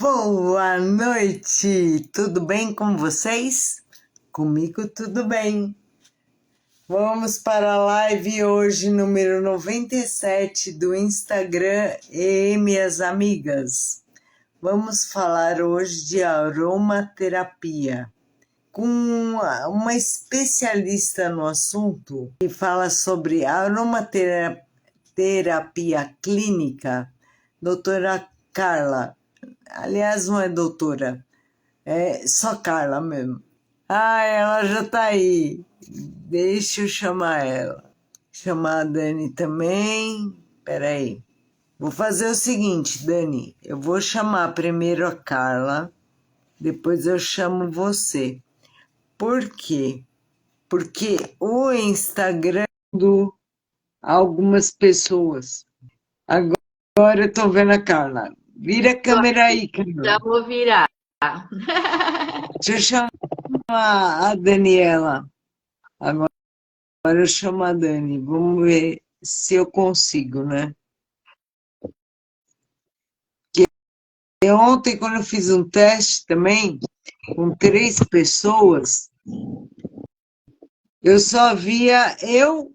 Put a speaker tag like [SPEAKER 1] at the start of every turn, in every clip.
[SPEAKER 1] Boa noite! Tudo bem com vocês? Comigo tudo bem. Vamos para a live hoje, número 97 do Instagram e minhas amigas. Vamos falar hoje de aromaterapia com uma especialista no assunto que fala sobre aromaterapia clínica, doutora Carla. Aliás, não é doutora, é só Carla mesmo. Ah, ela já tá aí. Deixa eu chamar ela. Chamar a Dani também. Peraí. Vou fazer o seguinte, Dani. Eu vou chamar primeiro a Carla, depois eu chamo você. Por quê? Porque o Instagram do algumas pessoas. Agora eu tô vendo a Carla. Vira a câmera aí, Carla.
[SPEAKER 2] Já vou virar.
[SPEAKER 1] Deixa eu chamar a Daniela. Agora eu chamo a Dani. Vamos ver se eu consigo, né? Porque ontem, quando eu fiz um teste também, com 3 pessoas, eu só via eu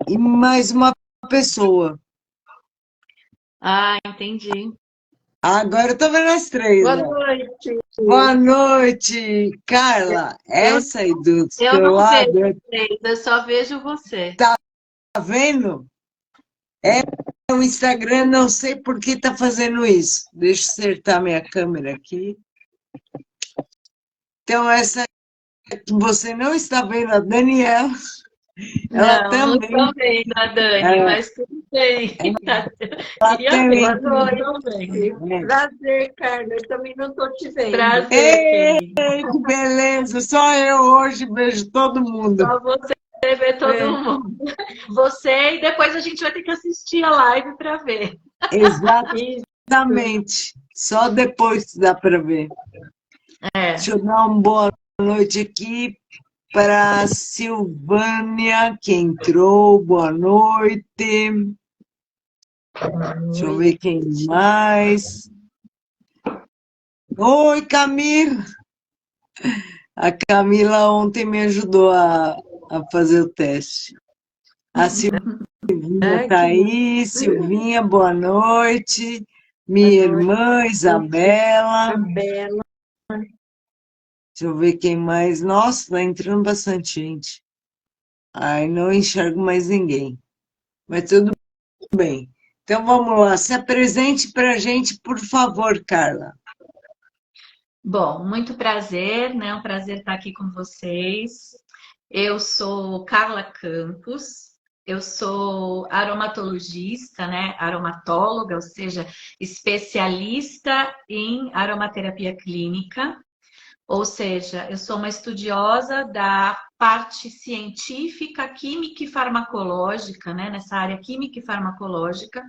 [SPEAKER 1] e mais uma pessoa.
[SPEAKER 2] Ah, entendi.
[SPEAKER 1] Agora eu tô vendo as 3.
[SPEAKER 2] Boa
[SPEAKER 1] Ó.
[SPEAKER 2] noite.
[SPEAKER 1] Boa noite, Carla. Essa aí do
[SPEAKER 2] Eu
[SPEAKER 1] seu
[SPEAKER 2] não
[SPEAKER 1] lado,
[SPEAKER 2] vejo vocês, eu só vejo você.
[SPEAKER 1] tá vendo? É o Instagram, não sei por que tá fazendo isso. Deixa eu acertar minha câmera aqui. Então, essa que você não está vendo, a Daniela, ela
[SPEAKER 2] Não
[SPEAKER 1] também,
[SPEAKER 2] estou vendo a Dani, mas tudo bem.
[SPEAKER 1] ela
[SPEAKER 2] Queria ver.
[SPEAKER 1] também.
[SPEAKER 2] Boa noite. Prazer, Carla. Eu também não estou te vendo. Prazer,
[SPEAKER 1] Ei,
[SPEAKER 2] querida.
[SPEAKER 1] que beleza! Só eu hoje vejo todo mundo.
[SPEAKER 2] Só você vê todo mundo. Você e depois a gente vai ter que assistir a live para ver. Isso.
[SPEAKER 1] Exatamente. Só depois dá para ver. Deixa eu dar uma boa noite aqui para a Silvânia, que entrou. Boa noite. Deixa eu ver quem mais. Oi, Camila. A Camila ontem me ajudou a fazer o teste. A Silvinha está aí. Silvinha, boa noite. Minha irmã, Isabela.
[SPEAKER 2] Bela.
[SPEAKER 1] Deixa eu ver quem mais. Nossa, está entrando bastante gente. Ai, não enxergo mais ninguém. Mas tudo bem. Então vamos lá. Se apresente para a gente, por favor, Carla.
[SPEAKER 2] Bom, muito prazer, né? Um prazer estar aqui com vocês. Eu sou Carla Campos, eu sou aromatologista, né? Aromatóloga, ou seja, especialista em aromaterapia clínica. Ou seja, eu sou uma estudiosa da parte científica, química e farmacológica, né? Nessa área química e farmacológica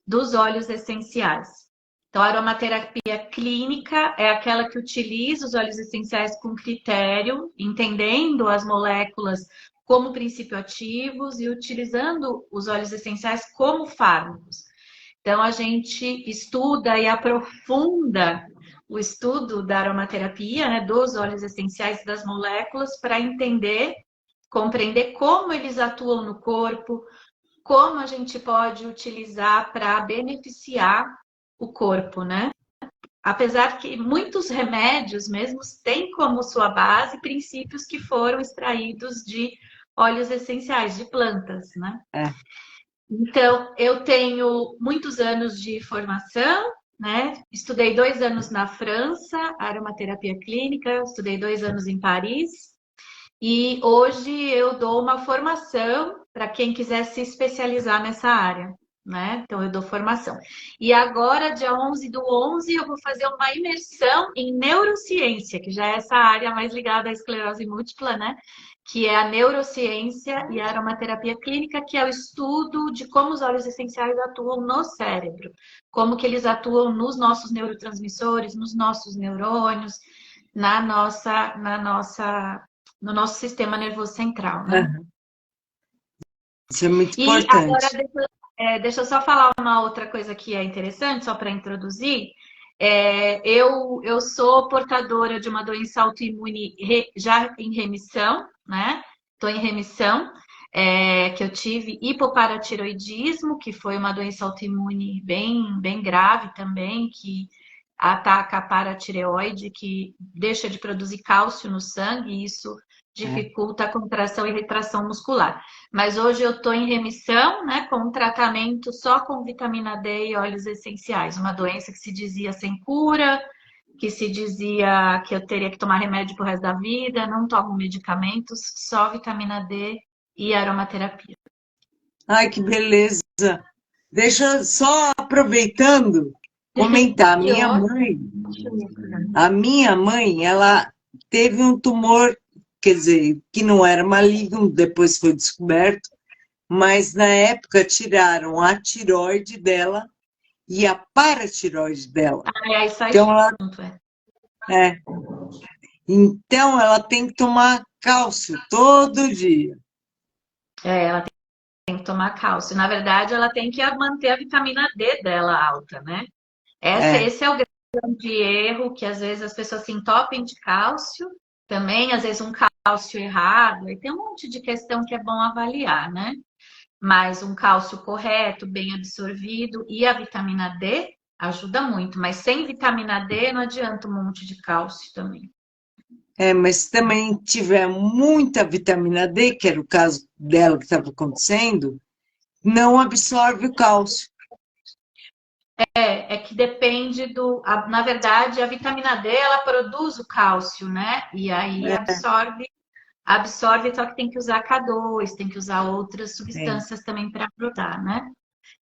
[SPEAKER 2] dos óleos essenciais. Então, a aromaterapia clínica é aquela que utiliza os óleos essenciais com critério, entendendo as moléculas como princípio ativos e utilizando os óleos essenciais como fármacos. Então, a gente estuda e aprofunda o estudo da aromaterapia, né, dos óleos essenciais das moléculas, para entender, compreender como eles atuam no corpo, como a gente pode utilizar para beneficiar o corpo, né? Apesar que muitos remédios mesmo têm como sua base princípios que foram extraídos de óleos essenciais, de plantas, né? Então, eu tenho muitos anos de formação, né? Estudei 2 anos na França, aromaterapia clínica, estudei 2 anos em Paris, e hoje eu dou uma formação para quem quiser se especializar nessa área, né? Então eu dou formação. E agora, dia 11 do 11, eu vou fazer uma imersão em neurociência, que já é essa área mais ligada à esclerose múltipla, né? Que é a neurociência e a aromaterapia clínica, que é o estudo de como os óleos essenciais atuam no cérebro, como que eles atuam nos nossos neurotransmissores, nos nossos neurônios, no nosso sistema nervoso central, né?
[SPEAKER 1] Isso é muito
[SPEAKER 2] E agora,
[SPEAKER 1] importante.
[SPEAKER 2] deixa eu só falar uma outra coisa que é interessante, só para introduzir. Eu sou portadora de uma doença autoimune já em remissão, né? Estou em remissão, que eu tive hipoparatiroidismo, que foi uma doença autoimune bem grave também, que ataca a paratireoide, que deixa de produzir cálcio no sangue, e isso
[SPEAKER 1] É.
[SPEAKER 2] dificulta a contração e retração muscular. Mas hoje eu estou em remissão, né, com um tratamento só com vitamina D e óleos essenciais, uma doença que se dizia sem cura, que se dizia que eu teria que tomar remédio pro resto da vida, não tomo medicamentos, só vitamina D e aromaterapia.
[SPEAKER 1] Ai, que beleza. Deixa eu só aproveitando comentar.
[SPEAKER 2] Que ótimo.
[SPEAKER 1] A minha mãe, ela teve um tumor, quer dizer, que não era maligno, depois foi descoberto, mas na época tiraram a tireoide dela e a paratireoide dela.
[SPEAKER 2] Aí sai
[SPEAKER 1] Então ela,
[SPEAKER 2] junto,
[SPEAKER 1] é, então ela tem que tomar cálcio todo dia.
[SPEAKER 2] ela tem que tomar cálcio. Na verdade, ela tem que manter a vitamina D dela alta, né?
[SPEAKER 1] É,
[SPEAKER 2] Esse é o grande erro, que às vezes as pessoas se entopem de cálcio, também, às vezes um cálcio errado, e tem um monte de questão que é bom avaliar, né? Mas um cálcio correto, bem absorvido, e a vitamina D ajuda muito, mas sem vitamina D não adianta um monte de cálcio também.
[SPEAKER 1] mas se também tiver muita vitamina D, que era o caso dela que estava acontecendo, não absorve o cálcio.
[SPEAKER 2] É que depende na verdade, a vitamina D, ela produz o cálcio, né? E aí absorve, só que tem que usar K2, tem que usar outras
[SPEAKER 1] É,
[SPEAKER 2] substâncias também para ajudar, né?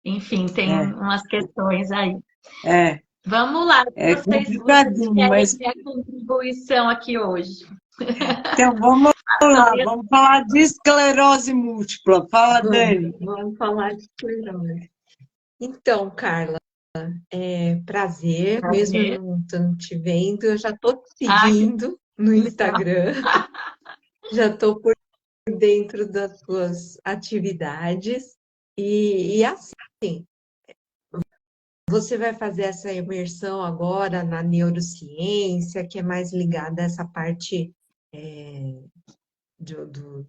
[SPEAKER 2] Enfim, tem
[SPEAKER 1] é,
[SPEAKER 2] umas questões aí.
[SPEAKER 1] é,
[SPEAKER 2] Vamos lá,
[SPEAKER 1] é
[SPEAKER 2] vocês
[SPEAKER 1] complicadinho,
[SPEAKER 2] querem
[SPEAKER 1] mas
[SPEAKER 2] minha contribuição aqui hoje?
[SPEAKER 1] então vamos lá, vamos falar de esclerose múltipla. Fala, Dani.
[SPEAKER 3] Vamos falar de esclerose. Então, Carla, prazer, mesmo eu não estando te vendo, eu já estou te
[SPEAKER 2] Ah, que
[SPEAKER 3] seguindo no
[SPEAKER 2] legal.
[SPEAKER 3] Instagram, já estou por dentro das suas atividades. E assim, você vai fazer essa imersão agora na neurociência, que é mais ligada a essa parte do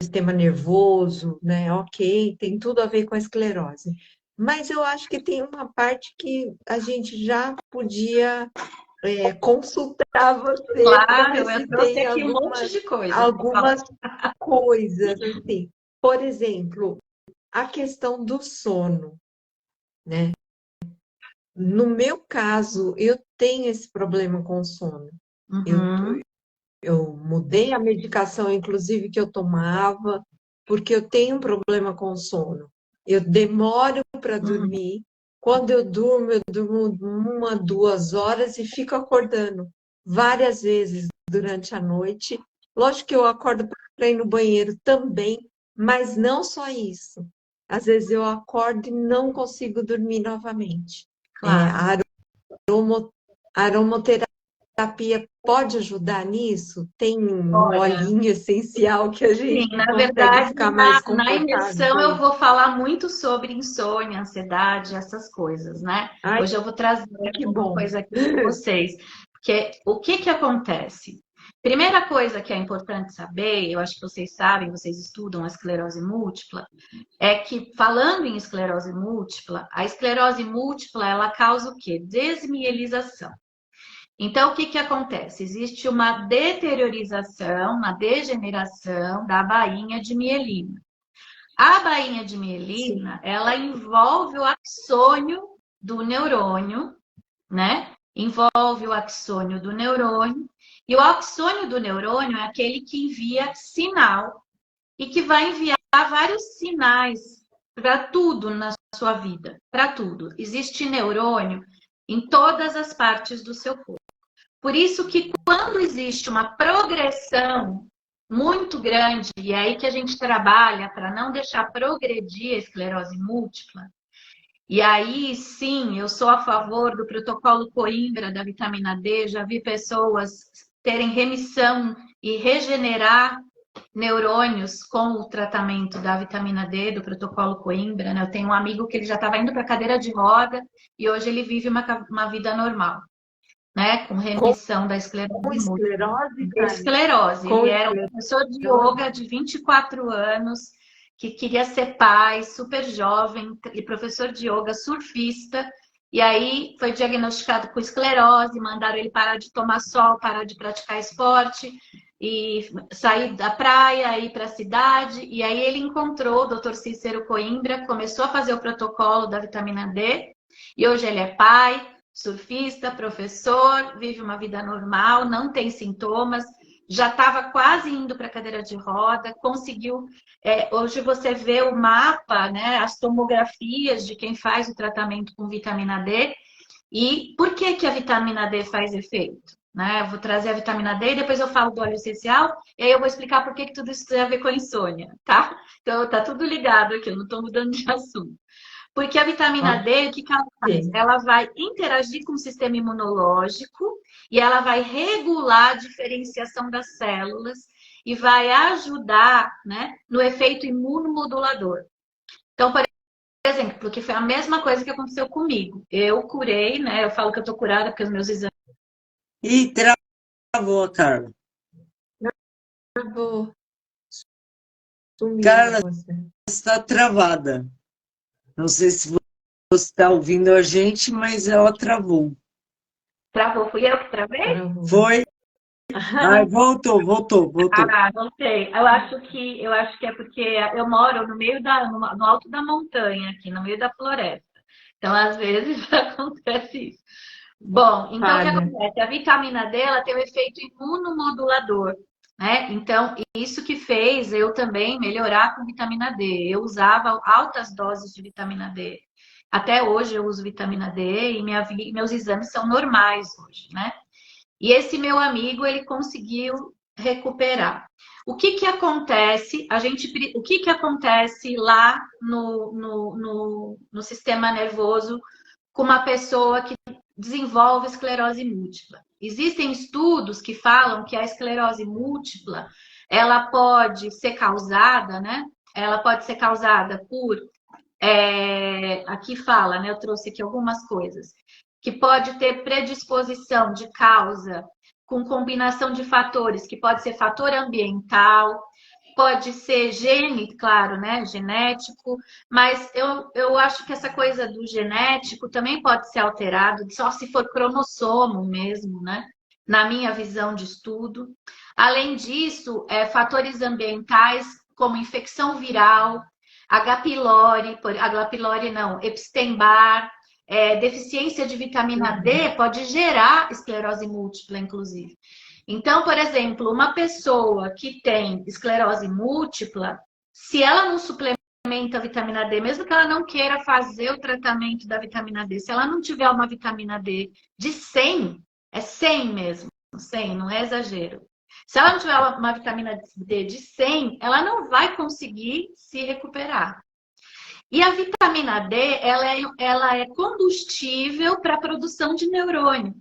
[SPEAKER 3] sistema nervoso, né? Ok, tem tudo a ver com a esclerose. Mas eu acho que tem uma parte que a gente já podia consultar você para ver
[SPEAKER 2] Claro, eu
[SPEAKER 3] se
[SPEAKER 2] trouxe
[SPEAKER 3] tem
[SPEAKER 2] aqui um monte de coisa para falar.
[SPEAKER 3] algumas coisas, assim. Por exemplo, a questão do sono, né? No meu caso, eu tenho esse problema com o sono. Eu,
[SPEAKER 2] Uhum,
[SPEAKER 3] eu mudei a medicação, inclusive, que eu tomava, porque eu tenho um problema com o sono. Eu demoro para
[SPEAKER 2] uhum.
[SPEAKER 3] dormir. Quando eu durmo 1, 2 horas e fico acordando várias vezes durante a noite. Lógico que eu acordo para ir no banheiro também, mas não só isso. Às vezes eu acordo e não consigo dormir novamente.
[SPEAKER 2] Claro.
[SPEAKER 3] A aromaterapia pode ajudar nisso? Tem um
[SPEAKER 2] Olha,
[SPEAKER 3] olhinho essencial que a
[SPEAKER 2] sim,
[SPEAKER 3] gente
[SPEAKER 2] na
[SPEAKER 3] consegue
[SPEAKER 2] verdade,
[SPEAKER 3] ficar mais
[SPEAKER 2] na
[SPEAKER 3] confortável
[SPEAKER 2] imersão
[SPEAKER 3] com
[SPEAKER 2] eu
[SPEAKER 3] isso.
[SPEAKER 2] vou falar muito sobre insônia, ansiedade, essas coisas, né?
[SPEAKER 3] Ai,
[SPEAKER 2] Hoje eu vou trazer
[SPEAKER 3] que
[SPEAKER 2] uma
[SPEAKER 3] bom.
[SPEAKER 2] coisa aqui para vocês, que o que que acontece? Primeira coisa que é importante saber, eu acho que vocês sabem, vocês estudam a esclerose múltipla, é que falando em esclerose múltipla, a esclerose múltipla ela causa o quê? Desmielização. Então, o que que acontece? Existe uma deteriorização, uma degeneração da bainha de mielina. A bainha de
[SPEAKER 3] Sim,
[SPEAKER 2] mielina, ela envolve o axônio do neurônio, né? Envolve o axônio do neurônio. E o axônio do neurônio é aquele que envia sinal e que vai enviar vários sinais para tudo na sua vida, para tudo. Existe neurônio em todas as partes do seu corpo. Por isso que quando existe uma progressão muito grande, e é aí que a gente trabalha para não deixar progredir a esclerose múltipla, e aí sim, eu sou a favor do protocolo Coimbra da vitamina D, já vi pessoas terem remissão e regenerar neurônios com o tratamento da vitamina D, do protocolo Coimbra, né? Eu tenho um amigo que ele já estava indo para cadeira de roda e hoje ele vive uma vida normal, né? Com
[SPEAKER 3] Com
[SPEAKER 2] remissão da esclerose múltipla.
[SPEAKER 3] esclerose, Karen?
[SPEAKER 2] Esclerose.
[SPEAKER 3] Com
[SPEAKER 2] Ele era um
[SPEAKER 3] esclerose.
[SPEAKER 2] professor de yoga de 24 anos, que queria ser pai, super jovem, e professor de yoga, surfista. E aí foi diagnosticado com esclerose, mandaram ele parar de tomar sol, parar de praticar esporte e sair da praia, ir para a cidade. E aí ele encontrou o Dr. Cícero Coimbra, começou a fazer o protocolo da vitamina D. E hoje ele é pai, surfista, professor, vive uma vida normal, não tem sintomas, já estava quase indo para a cadeira de roda, conseguiu. Hoje você vê o mapa, né, as tomografias de quem faz o tratamento com vitamina D. E por que que a vitamina D faz efeito? Né? Eu vou trazer a vitamina D e depois eu falo do óleo essencial, e aí eu vou explicar por que que tudo isso tem a ver com a insônia, tá? Então tá tudo ligado aqui, eu não estou mudando de assunto. Porque a vitamina D, o que que ela faz?
[SPEAKER 3] Ok.
[SPEAKER 2] Ela vai interagir com o sistema imunológico e ela vai regular a diferenciação das células e vai ajudar, né, no efeito imunomodulador. Então, por exemplo, porque foi a mesma coisa que aconteceu comigo. Eu curei, né? Eu falo que eu tô curada porque os meus exames.
[SPEAKER 1] E travou a Carla.
[SPEAKER 3] Travou. Sumiu
[SPEAKER 1] Carla,
[SPEAKER 3] você.
[SPEAKER 1] está travada. Não sei se você está ouvindo a gente, mas ela travou.
[SPEAKER 2] Travou, fui eu que travei?
[SPEAKER 3] Travou.
[SPEAKER 1] Foi? Ai, voltou.
[SPEAKER 2] Ah, não sei. Eu acho que é porque eu moro no meio no alto da montanha aqui, no meio da floresta. Então, às vezes acontece isso. Bom, então o que
[SPEAKER 3] Falha.
[SPEAKER 2] acontece? A vitamina D, ela tem um efeito imunomodulador, né? Então, isso que fez eu também melhorar com vitamina D. Eu usava altas doses de vitamina D. Até hoje eu uso vitamina D e meus exames são normais hoje, né? E esse meu amigo, ele conseguiu recuperar. O que que acontece? O que que acontece lá no sistema nervoso com uma pessoa que desenvolve esclerose múltipla? Existem estudos que falam que a esclerose múltipla, ela pode ser causada, né? Ela pode ser causada por aqui fala, né? Eu trouxe aqui algumas coisas. Que pode ter predisposição de causa com combinação de fatores, que pode ser fator ambiental, pode ser gene, claro, né? Genético, mas eu acho que essa coisa do genético também pode ser alterado, só se for cromossomo mesmo, né? Na minha visão de estudo. Além disso, fatores ambientais, como infecção viral, H. pylori não, Epstein-Barr, deficiência de vitamina D pode gerar esclerose múltipla, inclusive. Então, por exemplo, uma pessoa que tem esclerose múltipla, se ela não suplementa a vitamina D, mesmo que ela não queira fazer o tratamento da vitamina D, se ela não tiver uma vitamina D de 100, é 100 mesmo, 100, não é exagero. Se ela não tiver uma vitamina D de 100, ela não vai conseguir se recuperar. E a vitamina D, ela é combustível para a produção de neurônio.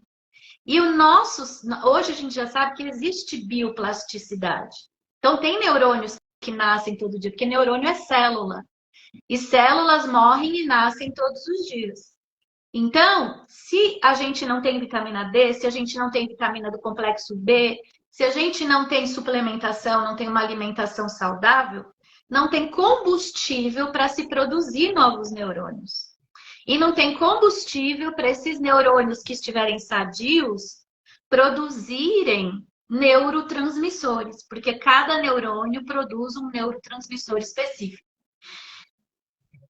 [SPEAKER 2] E hoje a gente já sabe que existe bioplasticidade. Então, tem neurônios que nascem todo dia, porque neurônio é célula. E células morrem e nascem todos os dias. Então, se a gente não tem vitamina D, se a gente não tem vitamina do complexo B, se a gente não tem suplementação, não tem uma alimentação saudável, não tem combustível para se produzir novos neurônios. E não tem combustível para esses neurônios que estiverem sadios produzirem neurotransmissores, porque cada neurônio produz um neurotransmissor específico.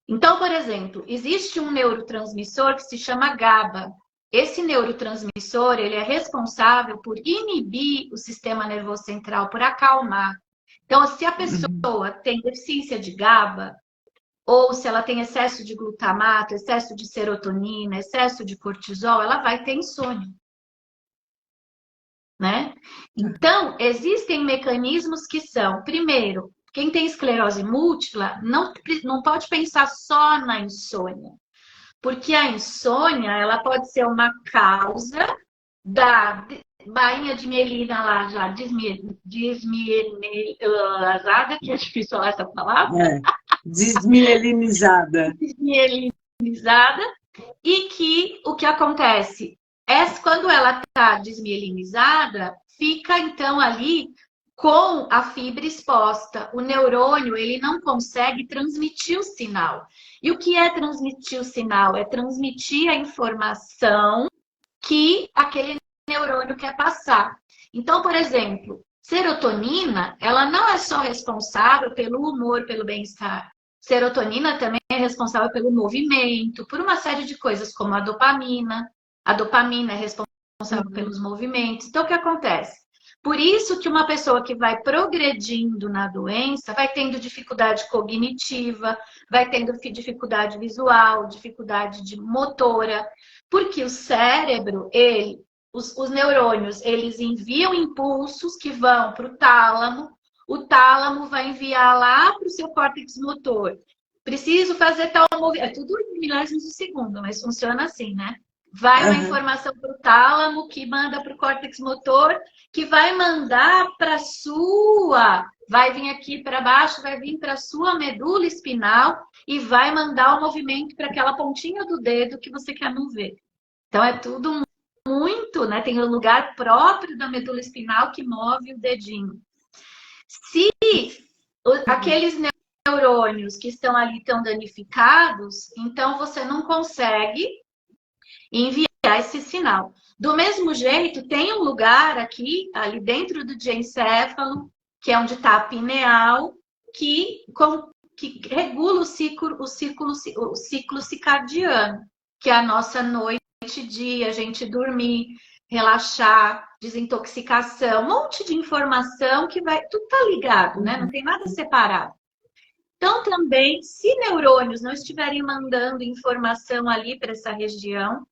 [SPEAKER 2] Então, por exemplo, existe um neurotransmissor que se chama GABA. Esse neurotransmissor, ele é responsável por inibir o sistema nervoso central, por acalmar. Então, se a pessoa tem deficiência de GABA, ou se ela tem excesso de glutamato, excesso de serotonina, excesso de cortisol, ela vai ter insônia, né? Então, existem mecanismos que são, primeiro, quem tem esclerose múltipla não pode pensar só na insônia, porque a insônia ela pode ser uma causa bainha de mielina lá já desmielinizada, que é difícil falar essa palavra,
[SPEAKER 1] Desmielinizada.
[SPEAKER 2] desmielinizada, e que o que acontece é quando ela está desmielinizada, fica então ali com a fibra exposta. O neurônio, ele não consegue transmitir o sinal. E o que é transmitir o sinal? É transmitir a informação que aquele neurônio quer passar. Então, por exemplo, serotonina, ela não é só responsável pelo humor, pelo bem-estar. Serotonina também é responsável pelo movimento, por uma série de coisas, como a dopamina. A dopamina é responsável pelos movimentos. Então, o que acontece? Por isso que uma pessoa que vai progredindo na doença vai tendo dificuldade cognitiva, vai tendo dificuldade visual, dificuldade de motora, porque o cérebro, os neurônios, eles enviam impulsos que vão para o tálamo vai enviar lá para o seu córtex motor. Preciso fazer tal movimento. É tudo em milésimos de segundo, mas funciona assim, né? Vai uma informação para o tálamo, que manda para o córtex motor, que vai mandar para sua, vai vir aqui para baixo, vai vir para a sua medula espinal e vai mandar o movimento para aquela pontinha do dedo que você quer mover. Então é tudo muito, né? Tem um lugar próprio da medula espinal que move o dedinho. Se aqueles neurônios que estão ali estão danificados, então você não consegue enviar esse sinal. Do mesmo jeito, tem um lugar aqui, ali dentro do diencéfalo, que é onde está a pineal, que regula o ciclo circadiano, que é a nossa noite e dia, a gente dormir, relaxar, desintoxicação, um monte de informação que vai, tudo tá ligado, né? Não tem nada separado. Então, também, se neurônios não estiverem mandando informação ali para essa região,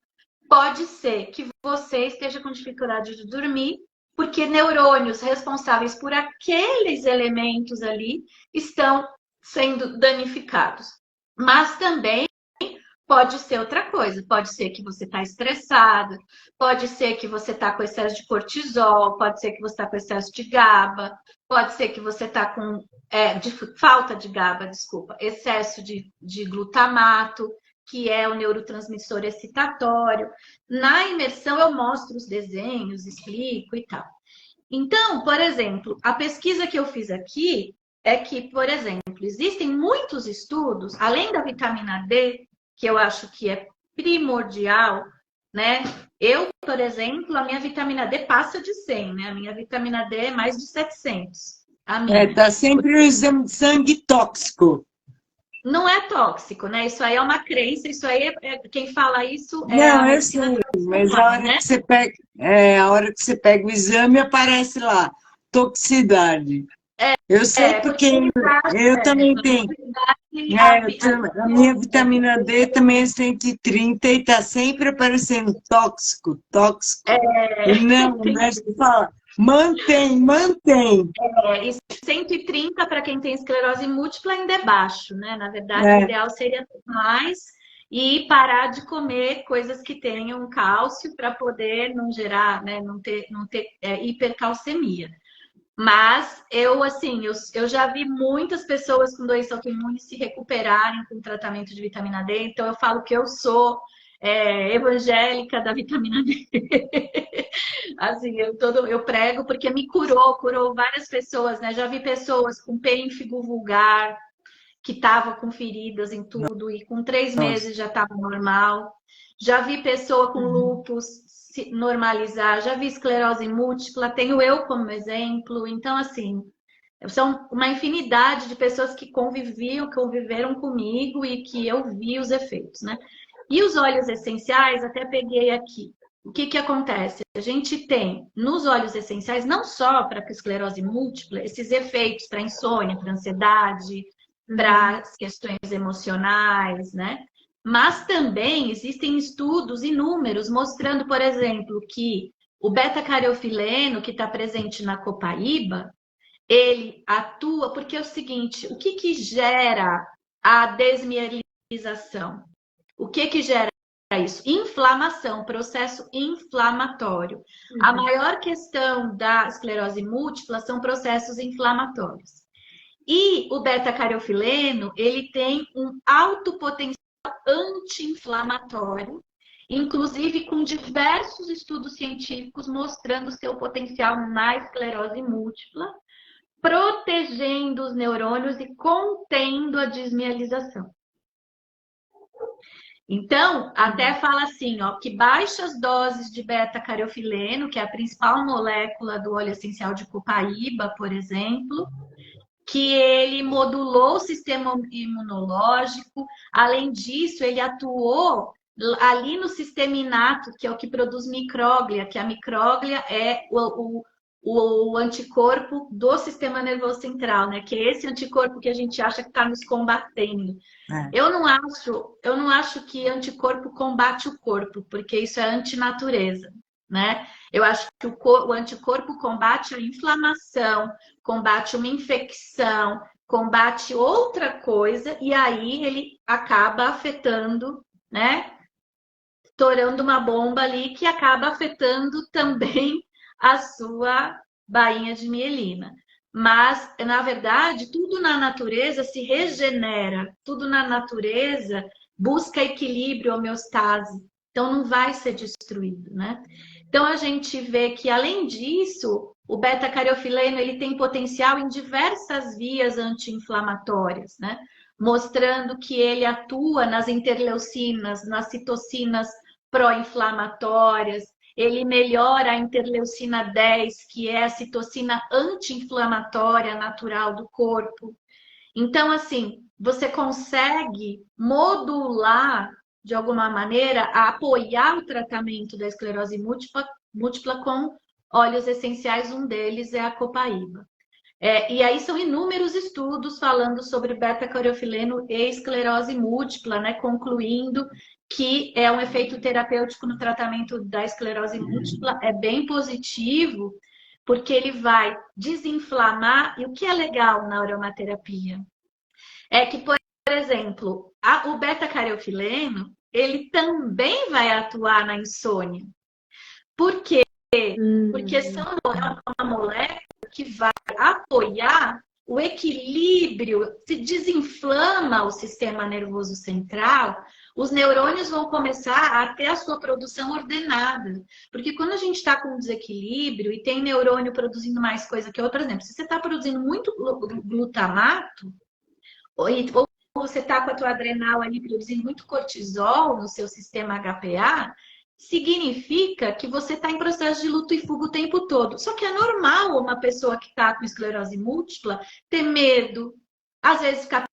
[SPEAKER 2] pode ser que você esteja com dificuldade de dormir, porque neurônios responsáveis por aqueles elementos ali estão sendo danificados. Mas também pode ser outra coisa. Pode ser que você está estressado, pode ser que você está com excesso de cortisol, pode ser que você está com excesso de GABA, pode ser que você está com falta de GABA, desculpa, excesso de glutamato, que é o neurotransmissor excitatório. Na imersão eu mostro os desenhos, explico e tal. Então, por exemplo, a pesquisa que eu fiz aqui é que, por exemplo, existem muitos estudos, além da vitamina D, que eu acho que é primordial, né? Eu, por exemplo, a minha vitamina D passa de 100, né? A minha vitamina D é mais de 700.
[SPEAKER 1] Tá sempre o exame de sangue tóxico.
[SPEAKER 2] Não é tóxico, né? Isso aí é uma crença, isso aí quem fala isso é
[SPEAKER 1] não,
[SPEAKER 2] a
[SPEAKER 1] eu
[SPEAKER 2] medicina
[SPEAKER 1] sei, mas
[SPEAKER 2] tradicional, né?
[SPEAKER 1] a hora que você pega o exame, aparece lá, toxicidade. Eu sei porque eu também tenho. A minha vitamina D também é 130 e está sempre aparecendo tóxico. Não, o médico fala, mantém.
[SPEAKER 2] E 130 para quem tem esclerose múltipla ainda é baixo, né? Na verdade, o ideal seria ter mais e parar de comer coisas que tenham cálcio para poder não gerar, né? Não ter hipercalcemia. Mas eu já vi muitas pessoas com doença autoimune se recuperarem com tratamento de vitamina D, então eu falo que eu sou evangélica da vitamina D. Assim, eu prego porque me curou várias pessoas, né? Já vi pessoas com pênfigo vulgar, que estavam com feridas em tudo, e com 3 meses já estava normal. Já vi pessoa com lúpus se normalizar, já vi esclerose múltipla, tenho eu como exemplo. Então, assim, são uma infinidade de pessoas que conviveram comigo e que eu vi os efeitos, né? E os óleos essenciais, até peguei aqui. O que acontece? A gente tem nos óleos essenciais, não só para a esclerose múltipla, esses efeitos para insônia, para ansiedade, para as questões emocionais, né? Mas também existem estudos inúmeros mostrando, por exemplo, que o beta-cariofileno, que está presente na copaíba, ele atua porque é o seguinte, o que gera a desmielinização? O que gera isso? Inflamação, processo inflamatório. A maior questão da esclerose múltipla são processos inflamatórios. E o beta-cariofileno, ele tem um alto potencial anti-inflamatório, inclusive com diversos estudos científicos mostrando seu potencial na esclerose múltipla, protegendo os neurônios e contendo a desmielização. Então, até fala assim, ó, que baixas doses de beta-cariofileno, que é a principal molécula do óleo essencial de copaíba, por exemplo, que ele modulou o sistema imunológico. Além disso, ele atuou ali no sistema inato, que é o que produz micróglia, que a micróglia é o anticorpo do sistema nervoso central, né? Que é esse anticorpo que a gente acha que está nos combatendo. Eu não acho que anticorpo combate o corpo, porque isso é antinatureza, né? Eu acho que o anticorpo combate a inflamação, combate uma infecção, combate outra coisa, e aí ele acaba afetando, né? Estourando uma bomba ali que acaba afetando também a sua bainha de mielina. Mas, na verdade, tudo na natureza se regenera, tudo na natureza busca equilíbrio, homeostase. Então, não vai ser destruído, né? Então, a gente vê que, além disso, o beta-cariofileno ele tem potencial em diversas vias anti-inflamatórias, né? Mostrando que ele atua nas interleucinas, nas citocinas pró-inflamatórias, ele melhora a interleucina 10, que é a citocina anti-inflamatória natural do corpo. Então, assim, você consegue modular, de alguma maneira, apoiar o tratamento da esclerose múltipla com óleos essenciais, um deles é a copaíba. E aí são inúmeros estudos falando sobre beta-cariofileno e esclerose múltipla, né, concluindo que é um efeito terapêutico no tratamento da esclerose múltipla, é bem positivo, porque ele vai desinflamar. E o que é legal na aromaterapia? É que, por exemplo, o beta-cariofileno, ele também vai atuar na insônia. Por quê? Porque é uma molécula que vai apoiar o equilíbrio, se desinflama o sistema nervoso central, os neurônios vão começar a ter a sua produção ordenada. Porque quando a gente está com desequilíbrio e tem neurônio produzindo mais coisa que outro, por exemplo, se você está produzindo muito glutamato, ou você está com a tua adrenal ali produzindo muito cortisol no seu sistema HPA, significa que você está em processo de luta e fuga o tempo todo. Só que é normal uma pessoa que está com esclerose múltipla ter medo, às vezes ficar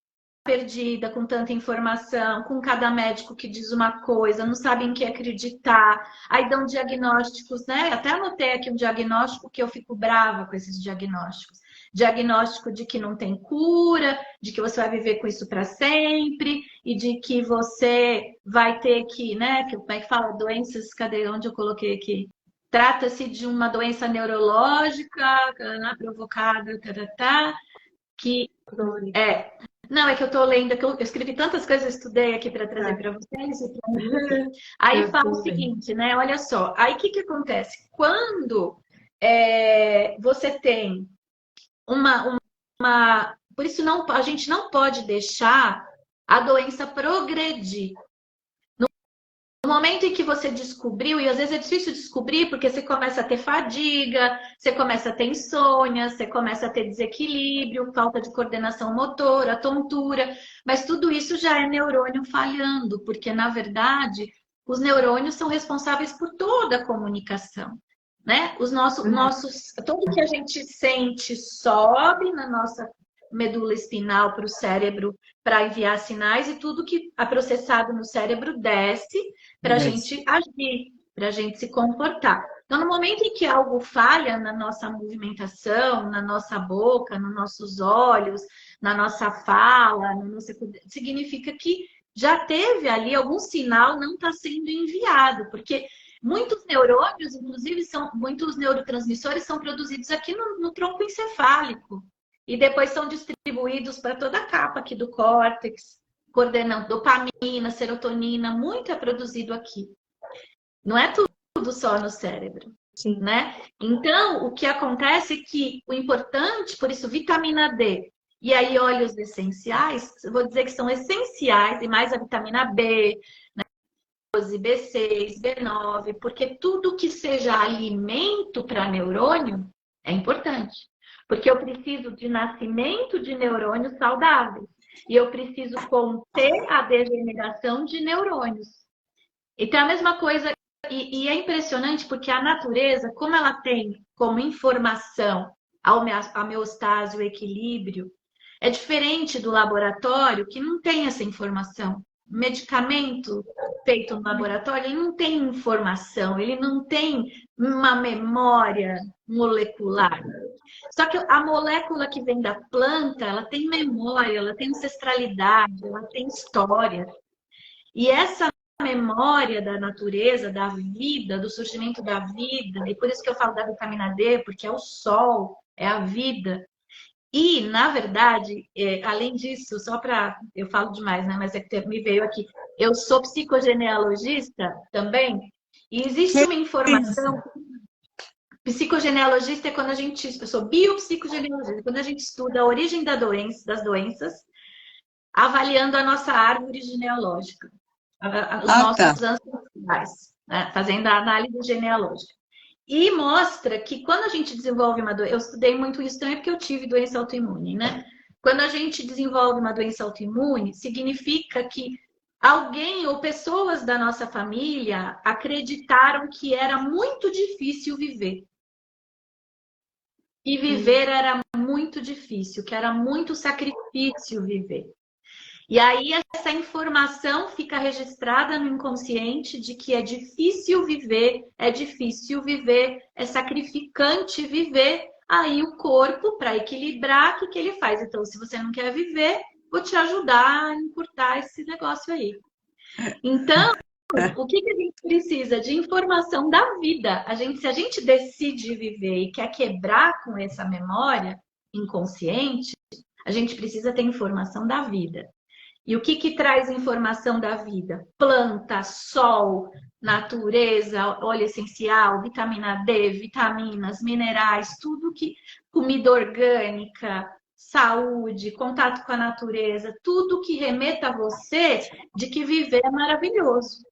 [SPEAKER 2] perdida com tanta informação, com cada médico que diz uma coisa, não sabe em que acreditar, aí dão diagnósticos, né? Até anotei aqui um diagnóstico que eu fico brava com esses diagnósticos. Diagnóstico de que não tem cura, de que você vai viver com isso para sempre, e de que você vai ter que, né? Como é que fala? Doenças, cadê onde eu coloquei aqui? Trata-se de uma doença neurológica provocada, que não, é que eu estou lendo, que eu escrevi tantas coisas, eu estudei aqui para trazer para vocês. Aí fala o seguinte, né? Olha só, aí o que acontece? Quando você tem por isso a gente não pode deixar a doença progredir. No momento em que você descobriu, e às vezes é difícil descobrir porque você começa a ter fadiga, você começa a ter insônia, você começa a ter desequilíbrio, falta de coordenação motora, tontura, mas tudo isso já é neurônio falhando, porque na verdade os neurônios são responsáveis por toda a comunicação, né? Tudo que a gente sente sobe na nossa medula espinal para o cérebro para enviar sinais, e tudo que é processado no cérebro desce para a gente agir, para a gente se comportar. Então, no momento em que algo falha na nossa movimentação, na nossa boca, nos nossos olhos, na nossa fala, significa que já teve ali algum sinal não está sendo enviado, porque muitos neurônios, inclusive, muitos neurotransmissores são produzidos aqui no tronco encefálico. E depois são distribuídos para toda a capa aqui do córtex, coordenando dopamina, serotonina, muito é produzido aqui. Não é tudo só no cérebro,
[SPEAKER 3] Sim.
[SPEAKER 2] né? Então, o que acontece é que o importante, por isso, vitamina D e aí óleos essenciais, eu vou dizer que são essenciais, e mais a vitamina B, B12, B6, B9, porque tudo que seja alimento para neurônio é importante. Porque eu preciso de nascimento de neurônios saudáveis. E eu preciso conter a degeneração de neurônios. Então, a mesma coisa, e é impressionante porque a natureza, como ela tem como informação a homeostase, o equilíbrio, é diferente do laboratório que não tem essa informação. O medicamento feito no laboratório, ele não tem informação, ele não tem uma memória molecular. Só que a molécula que vem da planta, ela tem memória, ela tem ancestralidade, ela tem história. E essa memória da natureza, da vida, do surgimento da vida, e por isso que eu falo da vitamina D, porque é o sol, é a vida. E, na verdade, além disso, só para... Eu falo demais, né? Mas é que me veio aqui. Eu sou psicogenealogista também, e existe uma informação... Psicogenealogista é quando a gente... Eu sou biopsicogenealogista, quando a gente estuda a origem das doenças, avaliando a nossa árvore genealógica, os nossos ancestrais, né? Fazendo a análise genealógica. E mostra que quando a gente desenvolve uma doença... Eu estudei muito isso também porque eu tive doença autoimune, né? Quando a gente desenvolve uma doença autoimune, significa que alguém ou pessoas da nossa família acreditaram que era muito difícil viver. E viver era muito difícil, que era muito sacrifício viver. E aí essa informação fica registrada no inconsciente de que é difícil viver, é sacrificante viver. Aí o corpo, para equilibrar, o que ele faz? Então, se você não quer viver, vou te ajudar a encurtar esse negócio aí. Então, o que a gente precisa? De informação da vida. Se a gente decide viver e quer quebrar com essa memória inconsciente, a gente precisa ter informação da vida. E o que traz informação da vida? Planta, sol, natureza, óleo essencial, vitamina D, vitaminas, minerais, tudo que... Comida orgânica, saúde, contato com a natureza, tudo que remeta a você de que viver é maravilhoso.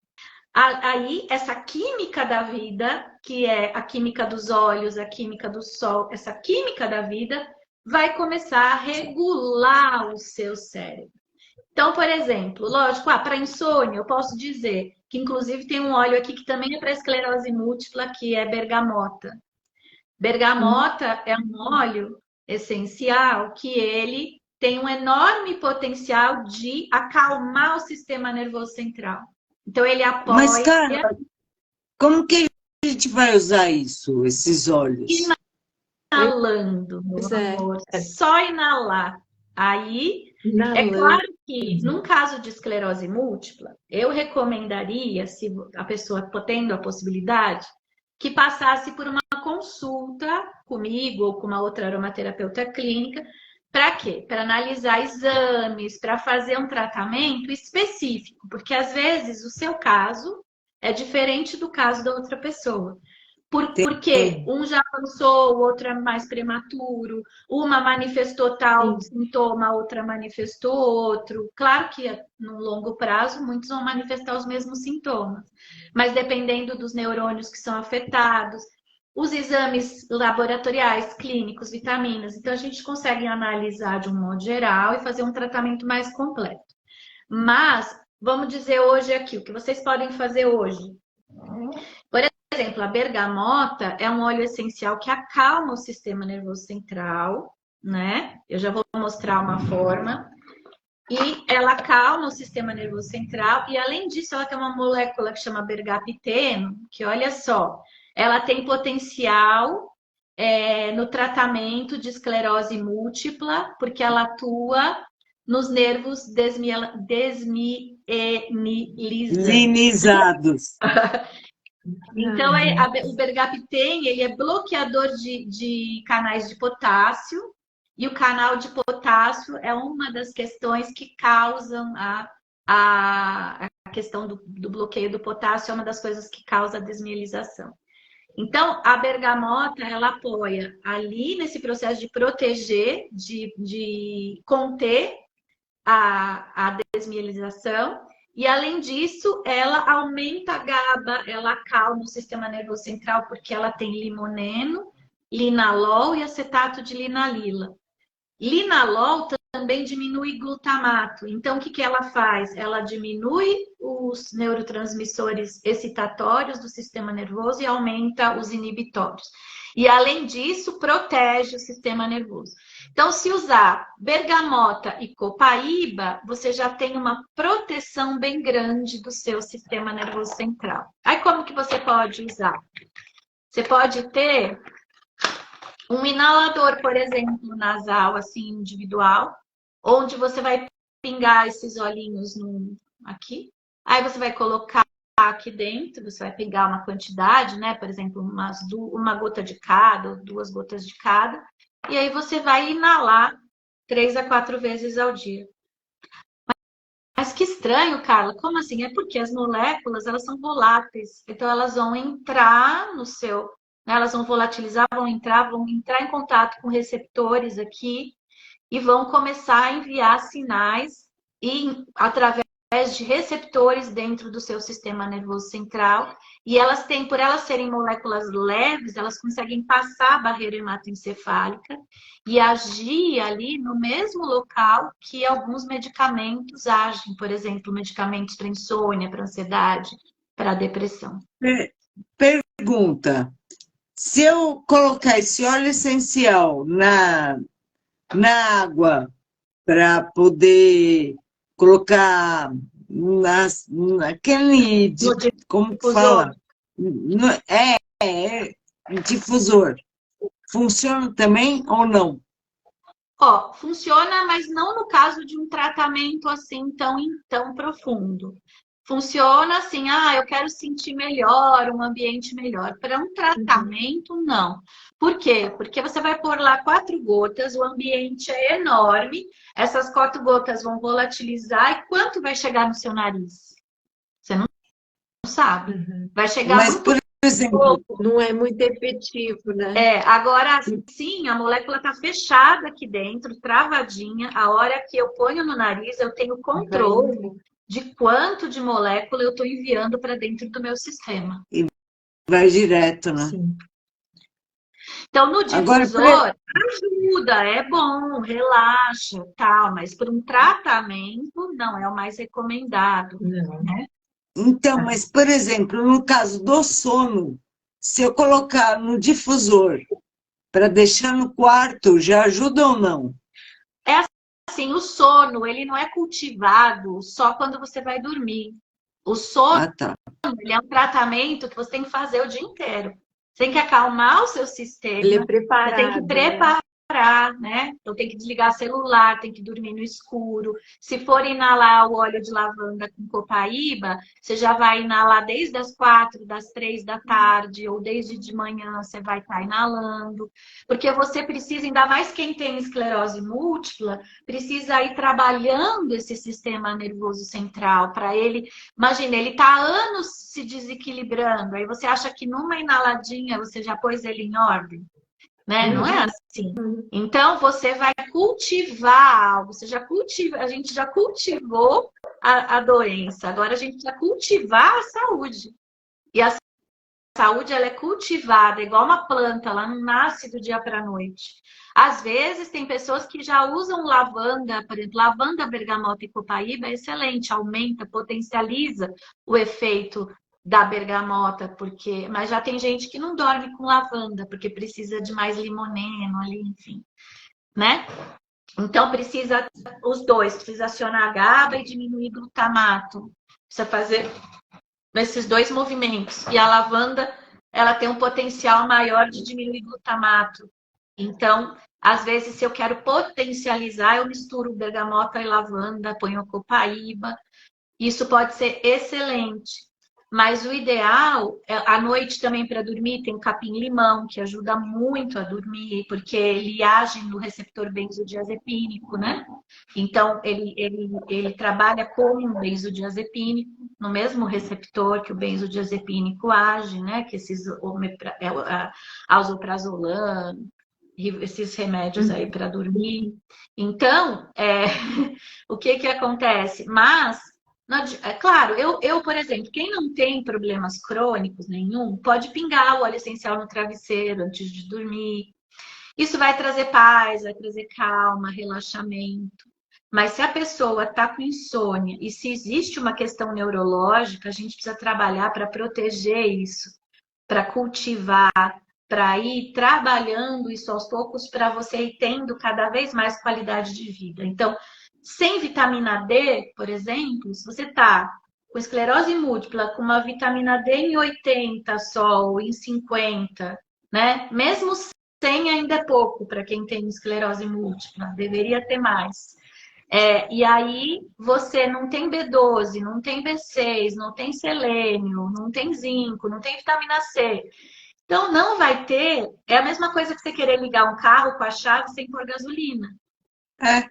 [SPEAKER 2] Aí, essa química da vida, que é a química dos olhos, a química do sol, essa química da vida, vai começar a regular o seu cérebro. Então, por exemplo, lógico, para insônia, eu posso dizer que, inclusive, tem um óleo aqui que também é para esclerose múltipla, que é bergamota. Bergamota é um óleo essencial que ele tem um enorme potencial de acalmar o sistema nervoso central. Então, ele apoia...
[SPEAKER 1] Mas, Carla, como que a gente vai usar isso, esses óleos?
[SPEAKER 2] Inalando, meu amor. Só inalar. Aí... É claro que, num caso de esclerose múltipla, eu recomendaria, se a pessoa tendo a possibilidade, que passasse por uma consulta comigo ou com uma outra aromaterapeuta clínica. Para quê? Para analisar exames, para fazer um tratamento específico, porque às vezes o seu caso é diferente do caso da outra pessoa. Porque um já avançou, o outro é mais prematuro, uma manifestou tal sintoma, a outra manifestou outro. Claro que no longo prazo muitos vão manifestar os mesmos sintomas, mas dependendo dos neurônios que são afetados, os exames laboratoriais, clínicos, vitaminas, então a gente consegue analisar de um modo geral e fazer um tratamento mais completo. Mas, vamos dizer hoje aqui, o que vocês podem fazer hoje? Por exemplo, a bergamota é um óleo essencial que acalma o sistema nervoso central, né? Eu já vou mostrar uma forma. E ela acalma o sistema nervoso central. E, além disso, ela tem uma molécula que chama bergapiteno, que, olha só, ela tem potencial no tratamento de esclerose múltipla, porque ela atua nos nervos
[SPEAKER 1] desmielinizados.
[SPEAKER 2] Então, o bergapten, ele é bloqueador de canais de potássio e o canal de potássio é uma das questões que causam a questão do bloqueio do potássio, é uma das coisas que causa a desmielização. Então, a bergamota, ela apoia ali nesse processo de proteger, de conter a desmielização, e além disso, ela aumenta a GABA, ela acalma o sistema nervoso central, porque ela tem limoneno, linalol e acetato de linalila. Linalol também diminui glutamato. Então, o que ela faz? Ela diminui os neurotransmissores excitatórios do sistema nervoso e aumenta os inibitórios. E, além disso, protege o sistema nervoso. Então, se usar bergamota e copaíba, você já tem uma proteção bem grande do seu sistema nervoso central. Aí, como que você pode usar? Você pode ter um inalador, por exemplo, nasal, assim, individual, onde você vai pingar esses olhinhos aqui. Aí você vai colocar aqui dentro, você vai pegar uma quantidade, né? Por exemplo, uma gota de cada, ou 2 gotas de cada. E aí você vai inalar 3 a 4 vezes ao dia. Mas que estranho, Carla. Como assim? É porque as moléculas, elas são voláteis. Então, elas vão entrar no seu... Né? Elas vão volatilizar, vão entrar em contato com receptores aqui e vão começar a enviar sinais através de receptores dentro do seu sistema nervoso central. E elas têm, por elas serem moléculas leves, elas conseguem passar a barreira hematoencefálica e agir ali no mesmo local que alguns medicamentos agem. Por exemplo, medicamentos para insônia, para ansiedade, para depressão.
[SPEAKER 1] Pergunta: se eu colocar esse óleo essencial na água para poder colocar naquele, como que fala? Difusor. Funciona também ou não?
[SPEAKER 2] Ó, funciona, mas não no caso de um tratamento assim tão profundo. Funciona assim, eu quero sentir melhor, um ambiente melhor. Para um tratamento, não. Por quê? Porque você vai pôr lá 4 gotas, o ambiente é enorme, essas 4 gotas vão volatilizar e quanto vai chegar no seu nariz? Você não sabe. Vai chegar
[SPEAKER 1] Mas,
[SPEAKER 2] muito
[SPEAKER 1] por exemplo,
[SPEAKER 2] pouco.
[SPEAKER 3] Não é muito efetivo, né?
[SPEAKER 2] Agora sim, a molécula está fechada aqui dentro, travadinha. A hora que eu ponho no nariz, eu tenho controle de quanto de molécula eu estou enviando para dentro do meu sistema.
[SPEAKER 1] Vai direto, né?
[SPEAKER 3] Sim.
[SPEAKER 2] Então, no difusor, ajuda, é bom, relaxa, tal, mas para um tratamento, não é o mais recomendado.
[SPEAKER 3] Não.
[SPEAKER 2] Né?
[SPEAKER 1] Então, mas, por exemplo, no caso do sono, se eu colocar no difusor para deixar no quarto, já ajuda ou não?
[SPEAKER 2] Assim, o sono, ele não é cultivado só quando você vai dormir. O sono,
[SPEAKER 1] Tá.
[SPEAKER 2] ele é um tratamento que você tem que fazer o dia inteiro. Você tem que acalmar o seu sistema.
[SPEAKER 3] Ele é preparado.
[SPEAKER 2] Você tem que preparar, né? Então tem que desligar celular, tem que dormir no escuro. Se for inalar o óleo de lavanda com copaíba, você já vai inalar desde as 4, das 3 da tarde, ou desde de manhã você vai estar inalando. Porque você precisa, ainda mais quem tem esclerose múltipla, precisa ir trabalhando esse sistema nervoso central para ele. Imagina, ele está há anos se desequilibrando. Aí você acha que numa inaladinha você já pôs ele em ordem? Né? Não é assim. Então, você vai cultivar algo. Você já cultiva, a gente já cultivou a doença. Agora, a gente vai cultivar a saúde. E a saúde, ela é cultivada, igual uma planta. Ela não nasce do dia para a noite. Às vezes, tem pessoas que já usam lavanda, por exemplo, lavanda, bergamota e copaíba é excelente. Aumenta, potencializa o efeito da bergamota, mas já tem gente que não dorme com lavanda, porque precisa de mais limoneno ali, enfim, né? Então precisa os dois, precisa acionar a GABA e diminuir glutamato. Precisa fazer esses 2 movimentos. E a lavanda, ela tem um potencial maior de diminuir glutamato. Então, às vezes, se eu quero potencializar, eu misturo bergamota e lavanda, ponho copaíba. Isso pode ser excelente. Mas o ideal, à noite também para dormir, tem capim-limão, que ajuda muito a dormir, porque ele age no receptor benzodiazepínico, né? Então, ele trabalha como um benzodiazepínico, no mesmo receptor que o benzodiazepínico age, né? Que esses alprazolam, esses remédios aí para dormir. Então, o que que acontece? Mas, é claro, por exemplo, quem não tem problemas crônicos nenhum, pode pingar o óleo essencial no travesseiro antes de dormir. Isso vai trazer paz, vai trazer calma, relaxamento. Mas se a pessoa está com insônia e se existe uma questão neurológica, a gente precisa trabalhar para proteger isso, para cultivar, para ir trabalhando isso aos poucos para você ir tendo cada vez mais qualidade de vida. Então, sem vitamina D, por exemplo, se você está com esclerose múltipla, com uma vitamina D em 80 só, ou em 50, né? Mesmo 100 ainda é pouco para quem tem esclerose múltipla, deveria ter mais. E aí você não tem B12, não tem B6, não tem selênio, não tem zinco, não tem vitamina C. Então não vai ter, é a mesma coisa que você querer ligar um carro com a chave sem pôr gasolina,
[SPEAKER 1] É.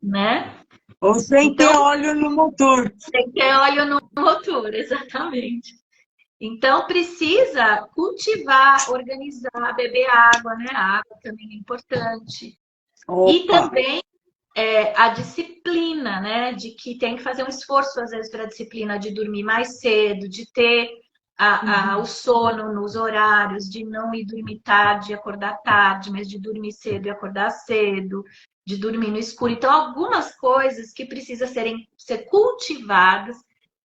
[SPEAKER 2] né?
[SPEAKER 1] Ou sem ter
[SPEAKER 2] Então
[SPEAKER 1] óleo no motor.
[SPEAKER 2] tem que ter óleo no motor, exatamente. Então precisa cultivar, organizar, beber água, né? A água também é importante. E
[SPEAKER 1] Opa!
[SPEAKER 2] também a disciplina, né? De que tem que fazer um esforço, às vezes, para a disciplina de dormir mais cedo, de ter o sono nos horários, de não ir dormir tarde e acordar tarde, mas de dormir cedo e acordar cedo, de dormir no escuro. Então, algumas coisas que precisam ser cultivadas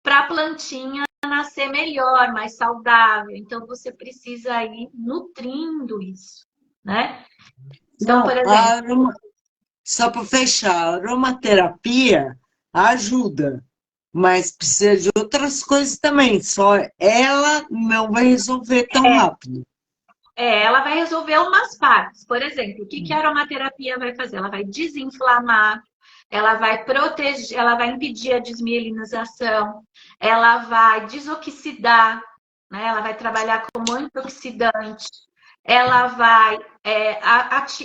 [SPEAKER 2] para a plantinha nascer melhor, mais saudável. Então, você precisa ir nutrindo isso, né? Então,
[SPEAKER 1] Não,
[SPEAKER 2] por exemplo,
[SPEAKER 1] só para fechar, a aromaterapia ajuda, mas precisa de outras coisas também. Só ela não vai resolver tão rápido.
[SPEAKER 2] ela vai resolver umas partes. Por exemplo, o que a aromaterapia vai fazer? Ela vai desinflamar, ela vai proteger, ela vai impedir a desmielinização, ela vai desoxidar, né? Ela vai trabalhar como antioxidante, ela vai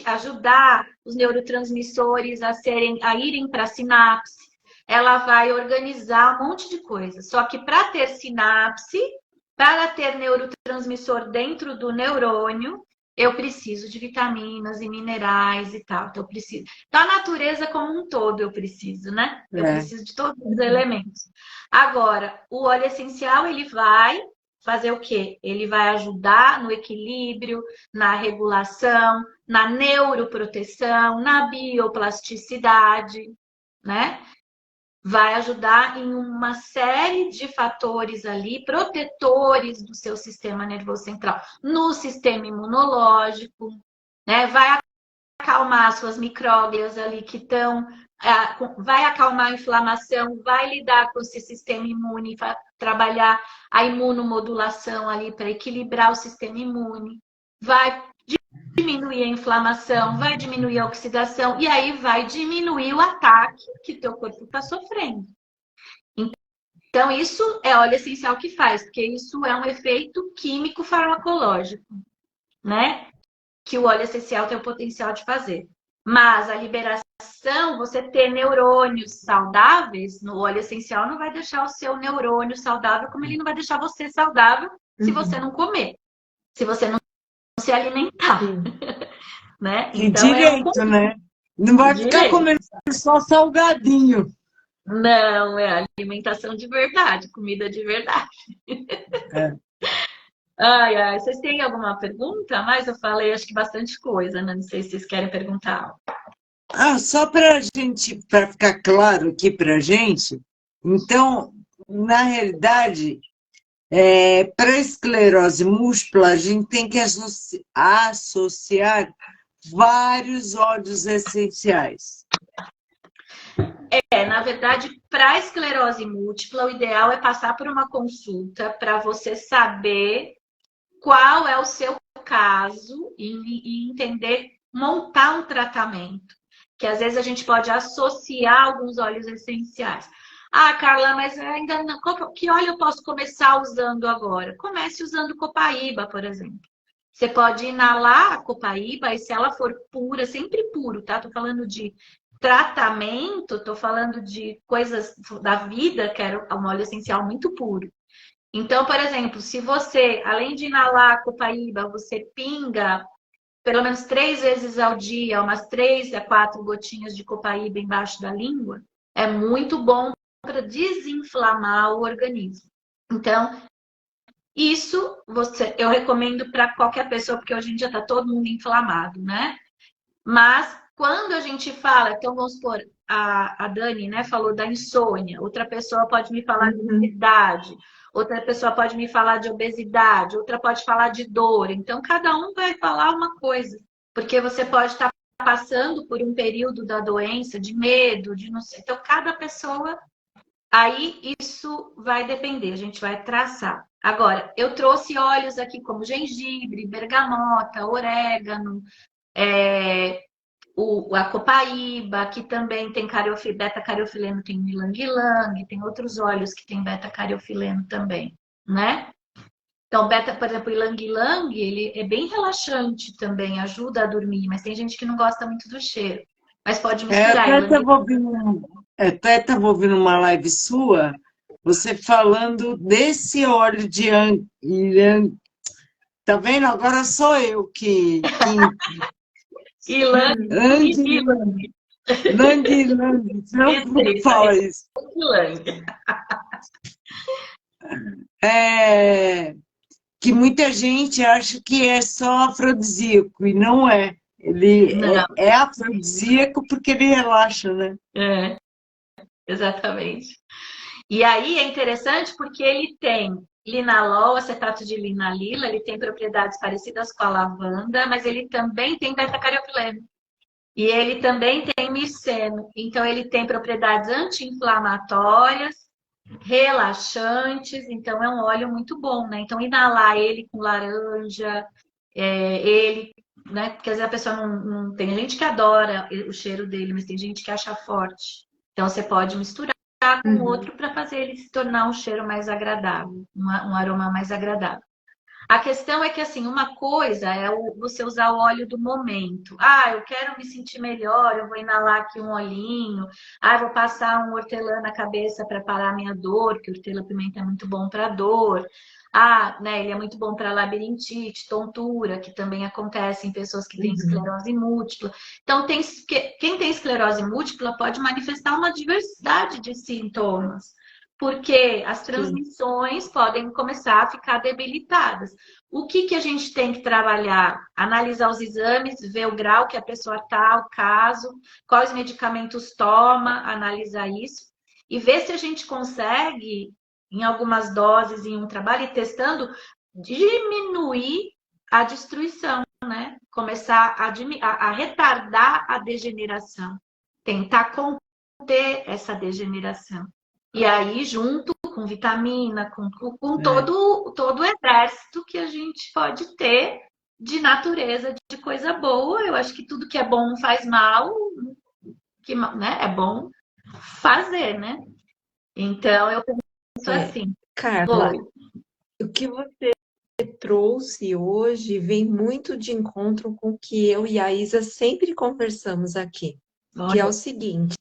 [SPEAKER 2] ajudar os neurotransmissores a irem para a sinapse, ela vai organizar um monte de coisas. Só que para ter sinapse, para ter neurotransmissor dentro do neurônio, eu preciso de vitaminas e minerais e tal. Então, eu preciso. Da natureza como um todo, eu preciso, né? Eu preciso de todos os elementos. Agora, o óleo essencial, ele vai fazer o quê? Ele vai ajudar no equilíbrio, na regulação, na neuroproteção, na bioplasticidade, né? Vai ajudar em uma série de fatores ali, protetores do seu sistema nervoso central, no sistema imunológico, né? Vai acalmar suas micróglias ali que estão, vai acalmar a inflamação, vai lidar com esse sistema imune, vai trabalhar a imunomodulação ali para equilibrar o sistema imune, vai diminuir a inflamação, vai diminuir a oxidação e aí vai diminuir o ataque que teu corpo está sofrendo. Então, isso é óleo essencial que faz, porque isso é um efeito químico farmacológico, né? Que o óleo essencial tem o potencial de fazer. Mas a liberação, você ter neurônios saudáveis no óleo essencial não vai deixar o seu neurônio saudável, como ele não vai deixar você saudável se você não comer, se você não se alimentar. Né?
[SPEAKER 1] Que
[SPEAKER 2] Então,
[SPEAKER 1] direito, né? Não vai ficar
[SPEAKER 2] direito.
[SPEAKER 1] comendo só salgadinho.
[SPEAKER 2] Não, é alimentação de verdade, comida de verdade. Ai, vocês têm alguma pergunta? Mas eu falei, acho que bastante coisa, né? Não sei se vocês querem perguntar algo.
[SPEAKER 1] Só para ficar claro aqui para gente, então, na realidade, para a esclerose múltipla, a gente tem que associar vários óleos essenciais.
[SPEAKER 2] Na verdade, para a esclerose múltipla, o ideal é passar por uma consulta para você saber qual é o seu caso e entender, montar um tratamento. Que às vezes a gente pode associar alguns óleos essenciais. Ah, Carla, mas ainda não. Que óleo eu posso começar usando agora? Comece usando copaíba, por exemplo. Você pode inalar a copaíba e se ela for pura, sempre puro, tá? Tô falando de tratamento, tô falando de coisas da vida, que era um óleo essencial muito puro. Então, por exemplo, se você, além de inalar a copaíba, você pinga pelo menos 3 vezes ao dia, umas 3 a 4 gotinhas de copaíba embaixo da língua, é muito bom para desinflamar o organismo. Então, isso eu recomendo para qualquer pessoa, porque hoje em dia está todo mundo inflamado, né? Mas quando a gente fala, então vamos supor, a Dani, né, falou da insônia, outra pessoa pode me falar de
[SPEAKER 3] Uhum.
[SPEAKER 2] ansiedade, outra pessoa pode me falar de obesidade, outra pode falar de dor. Então, cada um vai falar uma coisa, porque você pode estar passando por um período da doença, de medo, de não sei. Então, cada pessoa, aí isso vai depender, a gente vai traçar. Agora, eu trouxe óleos aqui como gengibre, bergamota, orégano, é, a copaíba, que também tem beta-cariofileno, tem o ylang-ylang, tem outros óleos que tem beta-cariofileno também, né? Então, por exemplo, o ylang-ylang, ele é bem relaxante também, ajuda a dormir, mas tem gente que não gosta muito do cheiro. Mas pode misturar ylang-ylang.
[SPEAKER 1] Até estava ouvindo uma live sua, você falando desse óleo de Yang. Tá vendo? Agora sou eu que
[SPEAKER 2] Ylang,
[SPEAKER 1] Lang, Lang, Lang. Não fala isso.
[SPEAKER 2] ylang.
[SPEAKER 1] É, que muita gente acha que é só afrodisíaco, e não é. Ele
[SPEAKER 2] Não,
[SPEAKER 1] é afrodisíaco porque ele relaxa, né?
[SPEAKER 2] exatamente. E aí é interessante porque ele tem linalol, acetato de linalila, ele tem propriedades parecidas com a lavanda, mas ele também tem beta-cariopileno. E ele também tem miceno. Então, ele tem propriedades anti-inflamatórias, relaxantes. Então, é um óleo muito bom, né? Então, inalar ele com laranja, ele, né? Porque às vezes a pessoa não. Tem gente que adora o cheiro dele, mas tem gente que acha forte. Então, você pode misturar com
[SPEAKER 3] Uhum.
[SPEAKER 2] outro para fazer ele se tornar um cheiro mais agradável, um aroma mais agradável. A questão é que, assim, uma coisa é você usar o óleo do momento. Ah, eu quero me sentir melhor, eu vou inalar aqui um olhinho. Ah, eu vou passar um hortelã na cabeça para parar a minha dor, que o hortelã-pimenta é muito bom para dor. Ah, né, ele é muito bom para labirintite, tontura, que também acontece em pessoas que têm
[SPEAKER 3] Uhum.
[SPEAKER 2] esclerose múltipla. Então, quem tem esclerose múltipla pode manifestar uma diversidade de sintomas porque as
[SPEAKER 3] Sim.
[SPEAKER 2] transmissões podem começar a ficar debilitadas. O que a gente tem que trabalhar? Analisar os exames, ver o grau que a pessoa está, o caso, quais medicamentos toma, analisar isso e ver se a gente consegue, em algumas doses, em um trabalho, e testando, diminuir a destruição, né? Começar a retardar a degeneração, tentar conter essa degeneração. E aí, junto com vitamina, com
[SPEAKER 1] É.
[SPEAKER 2] todo o exército que a gente pode ter de natureza, de coisa boa. Eu acho que tudo que é bom não faz mal, que, né, é bom fazer, né? Então, eu penso
[SPEAKER 3] É.
[SPEAKER 2] assim.
[SPEAKER 3] Carla,
[SPEAKER 2] Oi.
[SPEAKER 3] o que você trouxe hoje vem muito de encontro com o que eu e a Isa sempre conversamos aqui, que é
[SPEAKER 2] Olha,
[SPEAKER 3] o seguinte: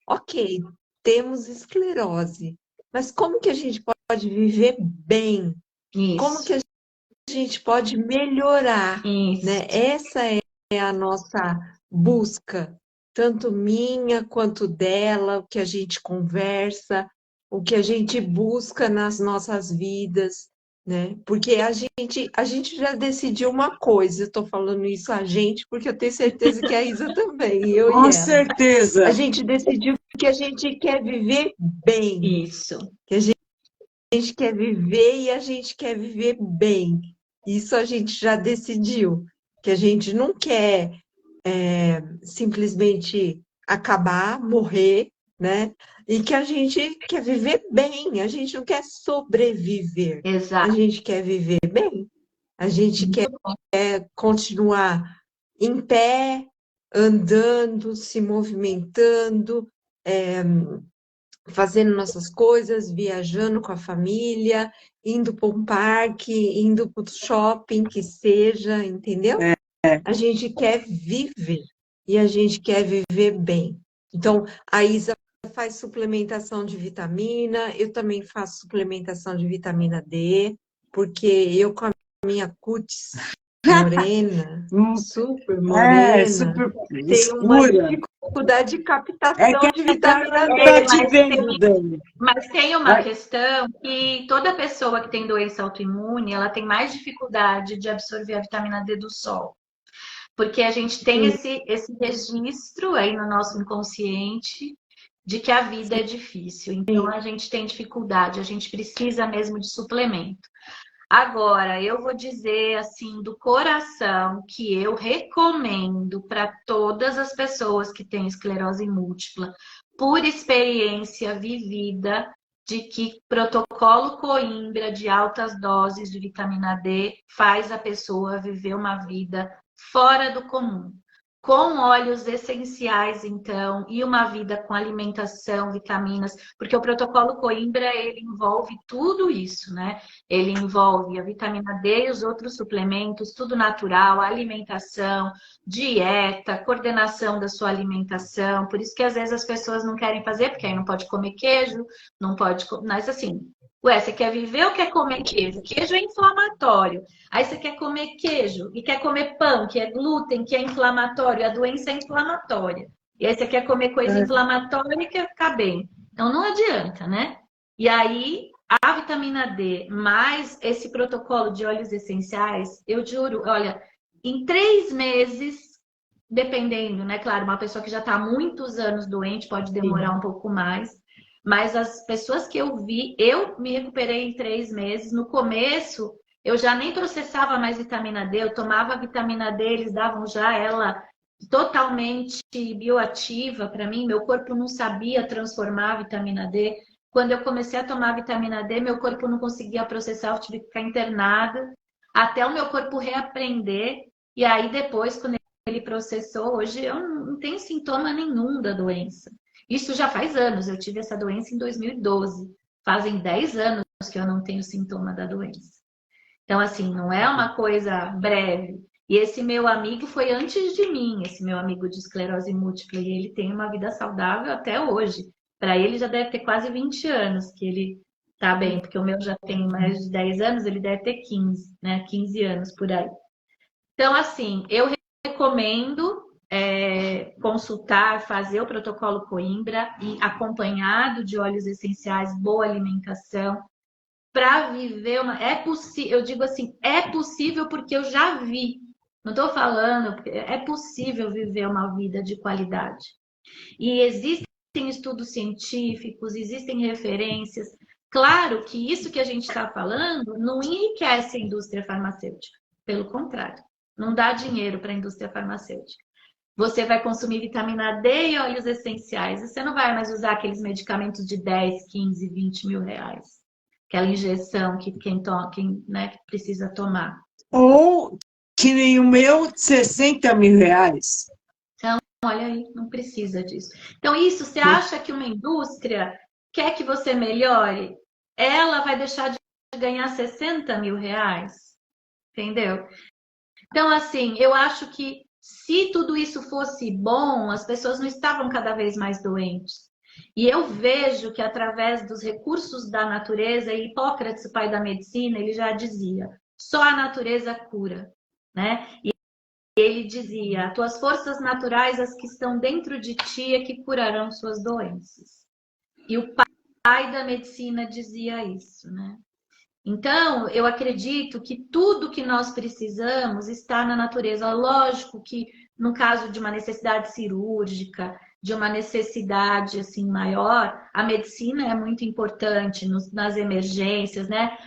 [SPEAKER 3] ok, temos esclerose, mas como que a gente pode viver bem? Como
[SPEAKER 2] isso,
[SPEAKER 3] que a gente pode melhorar,
[SPEAKER 2] isso.
[SPEAKER 3] né? Essa é a nossa busca, tanto minha quanto dela, o que a gente conversa, o que a gente busca nas nossas vidas, né? Porque a gente já decidiu uma coisa, eu estou falando isso a gente, porque eu tenho certeza que a Isa também, eu e
[SPEAKER 1] Com
[SPEAKER 3] ela. A
[SPEAKER 1] certeza.
[SPEAKER 3] gente decidiu que a gente quer viver bem,
[SPEAKER 2] Isso.
[SPEAKER 3] que a gente quer viver e a gente quer viver bem. Isso a gente já decidiu, que a gente não quer simplesmente acabar, morrer, né? E que a gente quer viver bem, a gente não quer sobreviver, a
[SPEAKER 2] Exato.
[SPEAKER 3] gente quer viver bem, a gente quer
[SPEAKER 2] Muito bom.
[SPEAKER 3] continuar em pé, andando, se movimentando, fazendo nossas coisas, viajando com a família, indo para um parque, indo para o shopping, que seja, entendeu? A gente quer viver e a gente quer viver bem. Então, a Isa faz suplementação de vitamina, eu também faço suplementação de vitamina D, porque eu com a minha cutis morena, super morena,
[SPEAKER 1] super
[SPEAKER 3] tenho uma
[SPEAKER 1] escura.
[SPEAKER 3] dificuldade de
[SPEAKER 1] É que
[SPEAKER 3] captação de
[SPEAKER 1] a Carla
[SPEAKER 3] vitamina
[SPEAKER 1] não
[SPEAKER 3] D.
[SPEAKER 1] tá te vendo, Dani.
[SPEAKER 2] Mas tem uma questão que toda pessoa que tem doença autoimune, ela tem mais dificuldade de absorver a vitamina D do sol. Porque a gente tem esse registro aí no nosso inconsciente de que a vida é difícil. Então, a gente tem dificuldade, a gente precisa mesmo de suplemento. Agora, eu vou dizer assim do coração que eu recomendo para todas as pessoas que têm esclerose múltipla, por experiência vivida, de que protocolo Coimbra de altas doses de vitamina D faz a pessoa viver uma vida fora do comum. Com óleos essenciais, então, e uma vida com alimentação, vitaminas, porque o protocolo Coimbra, ele envolve tudo isso, né? Ele envolve a vitamina D e os outros suplementos, tudo natural, alimentação, dieta, coordenação da sua alimentação. Por isso que às vezes as pessoas não querem fazer, porque aí não pode comer queijo, não pode. Mas assim, ué, você quer viver ou quer comer queijo? Queijo é inflamatório. Aí você quer comer queijo e quer comer pão, que é glúten, que é inflamatório, a doença é inflamatória. E aí você quer comer coisa inflamatória e quer ficar bem. Então não adianta, né? E aí a vitamina D mais esse protocolo de óleos essenciais, eu juro, olha, em 3 meses, dependendo, né? Claro, uma pessoa que já está há muitos anos doente pode demorar um pouco mais, mas as pessoas que eu vi, eu me recuperei em 3 meses. No começo, eu já nem processava mais vitamina D, eu tomava a vitamina D, eles davam já ela totalmente bioativa para mim, meu corpo não sabia transformar a vitamina D. Quando eu comecei a tomar vitamina D, meu corpo não conseguia processar, eu tive que ficar internada até o meu corpo reaprender. E aí depois, quando ele processou, hoje eu não tenho sintoma nenhum da doença. Isso já faz anos, eu tive essa doença em 2012. Fazem 10 anos que eu não tenho sintoma da doença. Então, assim, não é uma coisa breve. E esse meu amigo foi antes de mim, esse meu amigo de esclerose múltipla, e ele tem uma vida saudável até hoje. Para ele já deve ter quase 20 anos que ele tá bem, porque o meu já tem mais de 10 anos, ele deve ter 15, né? 15 anos por aí. Então, assim, eu recomendo consultar, fazer o protocolo Coimbra e acompanhado de óleos essenciais, boa alimentação, para viver uma. É possível, eu digo assim, é possível porque eu já vi. Não estou falando, é possível viver uma vida de qualidade. E existem estudos científicos, existem referências. Claro que isso que a gente está falando não enriquece a indústria farmacêutica. Pelo contrário, não dá dinheiro para a indústria farmacêutica. Você vai consumir vitamina D e óleos essenciais. E você não vai mais usar aqueles medicamentos de 10, 15, 20 mil reais. Aquela injeção que né, que precisa tomar.
[SPEAKER 1] Ou que nem o meu, 60 mil reais.
[SPEAKER 2] Então, olha aí, não precisa disso. Então, isso, você acha que uma indústria quer que você melhore? Ela vai deixar de ganhar 60 mil reais? Entendeu? Então, assim, eu acho que se tudo isso fosse bom, as pessoas não estavam cada vez mais doentes. E eu vejo que através dos recursos da natureza, e Hipócrates, o pai da medicina, ele já dizia, só a natureza cura, né? E ele dizia, tuas forças naturais, as que estão dentro de ti, é que curarão suas doenças. E o pai da medicina dizia isso, né? Então, eu acredito que tudo que nós precisamos está na natureza. Lógico que, no caso de uma necessidade cirúrgica, de uma necessidade assim maior, a medicina é muito importante nas emergências, né?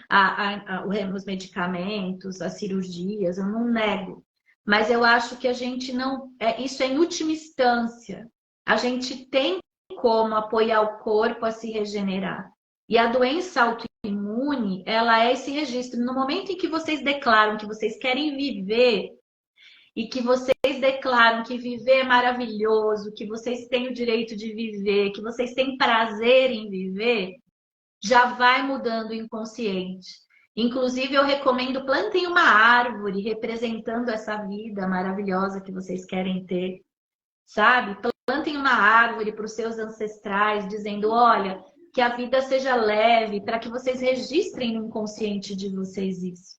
[SPEAKER 2] Os medicamentos, as cirurgias, eu não nego. Mas eu acho que a gente não. Isso é em última instância. A gente tem como apoiar o corpo a se regenerar. E a doença autoimune, ela é esse registro. No momento em que vocês declaram que vocês querem viver e que vocês declaram que viver é maravilhoso, que vocês têm o direito de viver, que vocês têm prazer em viver, já vai mudando o inconsciente. Inclusive, eu recomendo, plantem uma árvore representando essa vida maravilhosa que vocês querem ter, sabe? Plantem uma árvore para os seus ancestrais, dizendo, olha, que a vida seja leve, para que vocês registrem no inconsciente de vocês isso.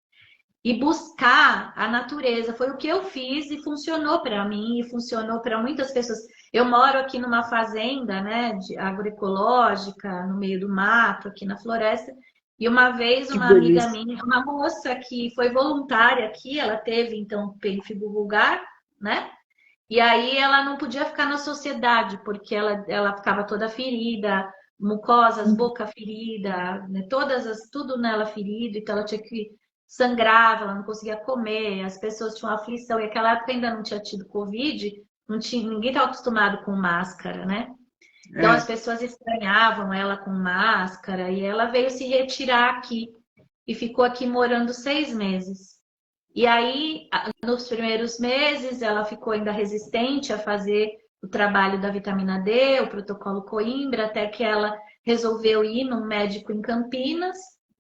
[SPEAKER 2] E buscar a natureza. Foi o que eu fiz e funcionou para mim e funcionou para muitas pessoas. Eu moro aqui numa fazenda, né, de agroecológica, no meio do mato, aqui na floresta. E uma vez
[SPEAKER 1] Que
[SPEAKER 2] uma amiga
[SPEAKER 1] delícia.
[SPEAKER 2] minha, uma moça que foi voluntária aqui, ela teve então pênfigo vulgar, né? E aí ela não podia ficar na sociedade, porque ela ficava toda ferida, mucosas, boca ferida, né? Tudo nela ferido, então ela tinha que sangrava, ela não conseguia comer, as pessoas tinham aflição, e naquela época ainda não tinha tido Covid, não tinha, ninguém estava acostumado com máscara, né? Então as
[SPEAKER 1] É.
[SPEAKER 2] pessoas estranhavam ela com máscara, e ela veio se retirar aqui, e ficou aqui morando 6 meses. E aí, nos primeiros meses, ela ficou ainda resistente a fazer o trabalho da vitamina D, o protocolo Coimbra, até que ela resolveu ir num médico em Campinas.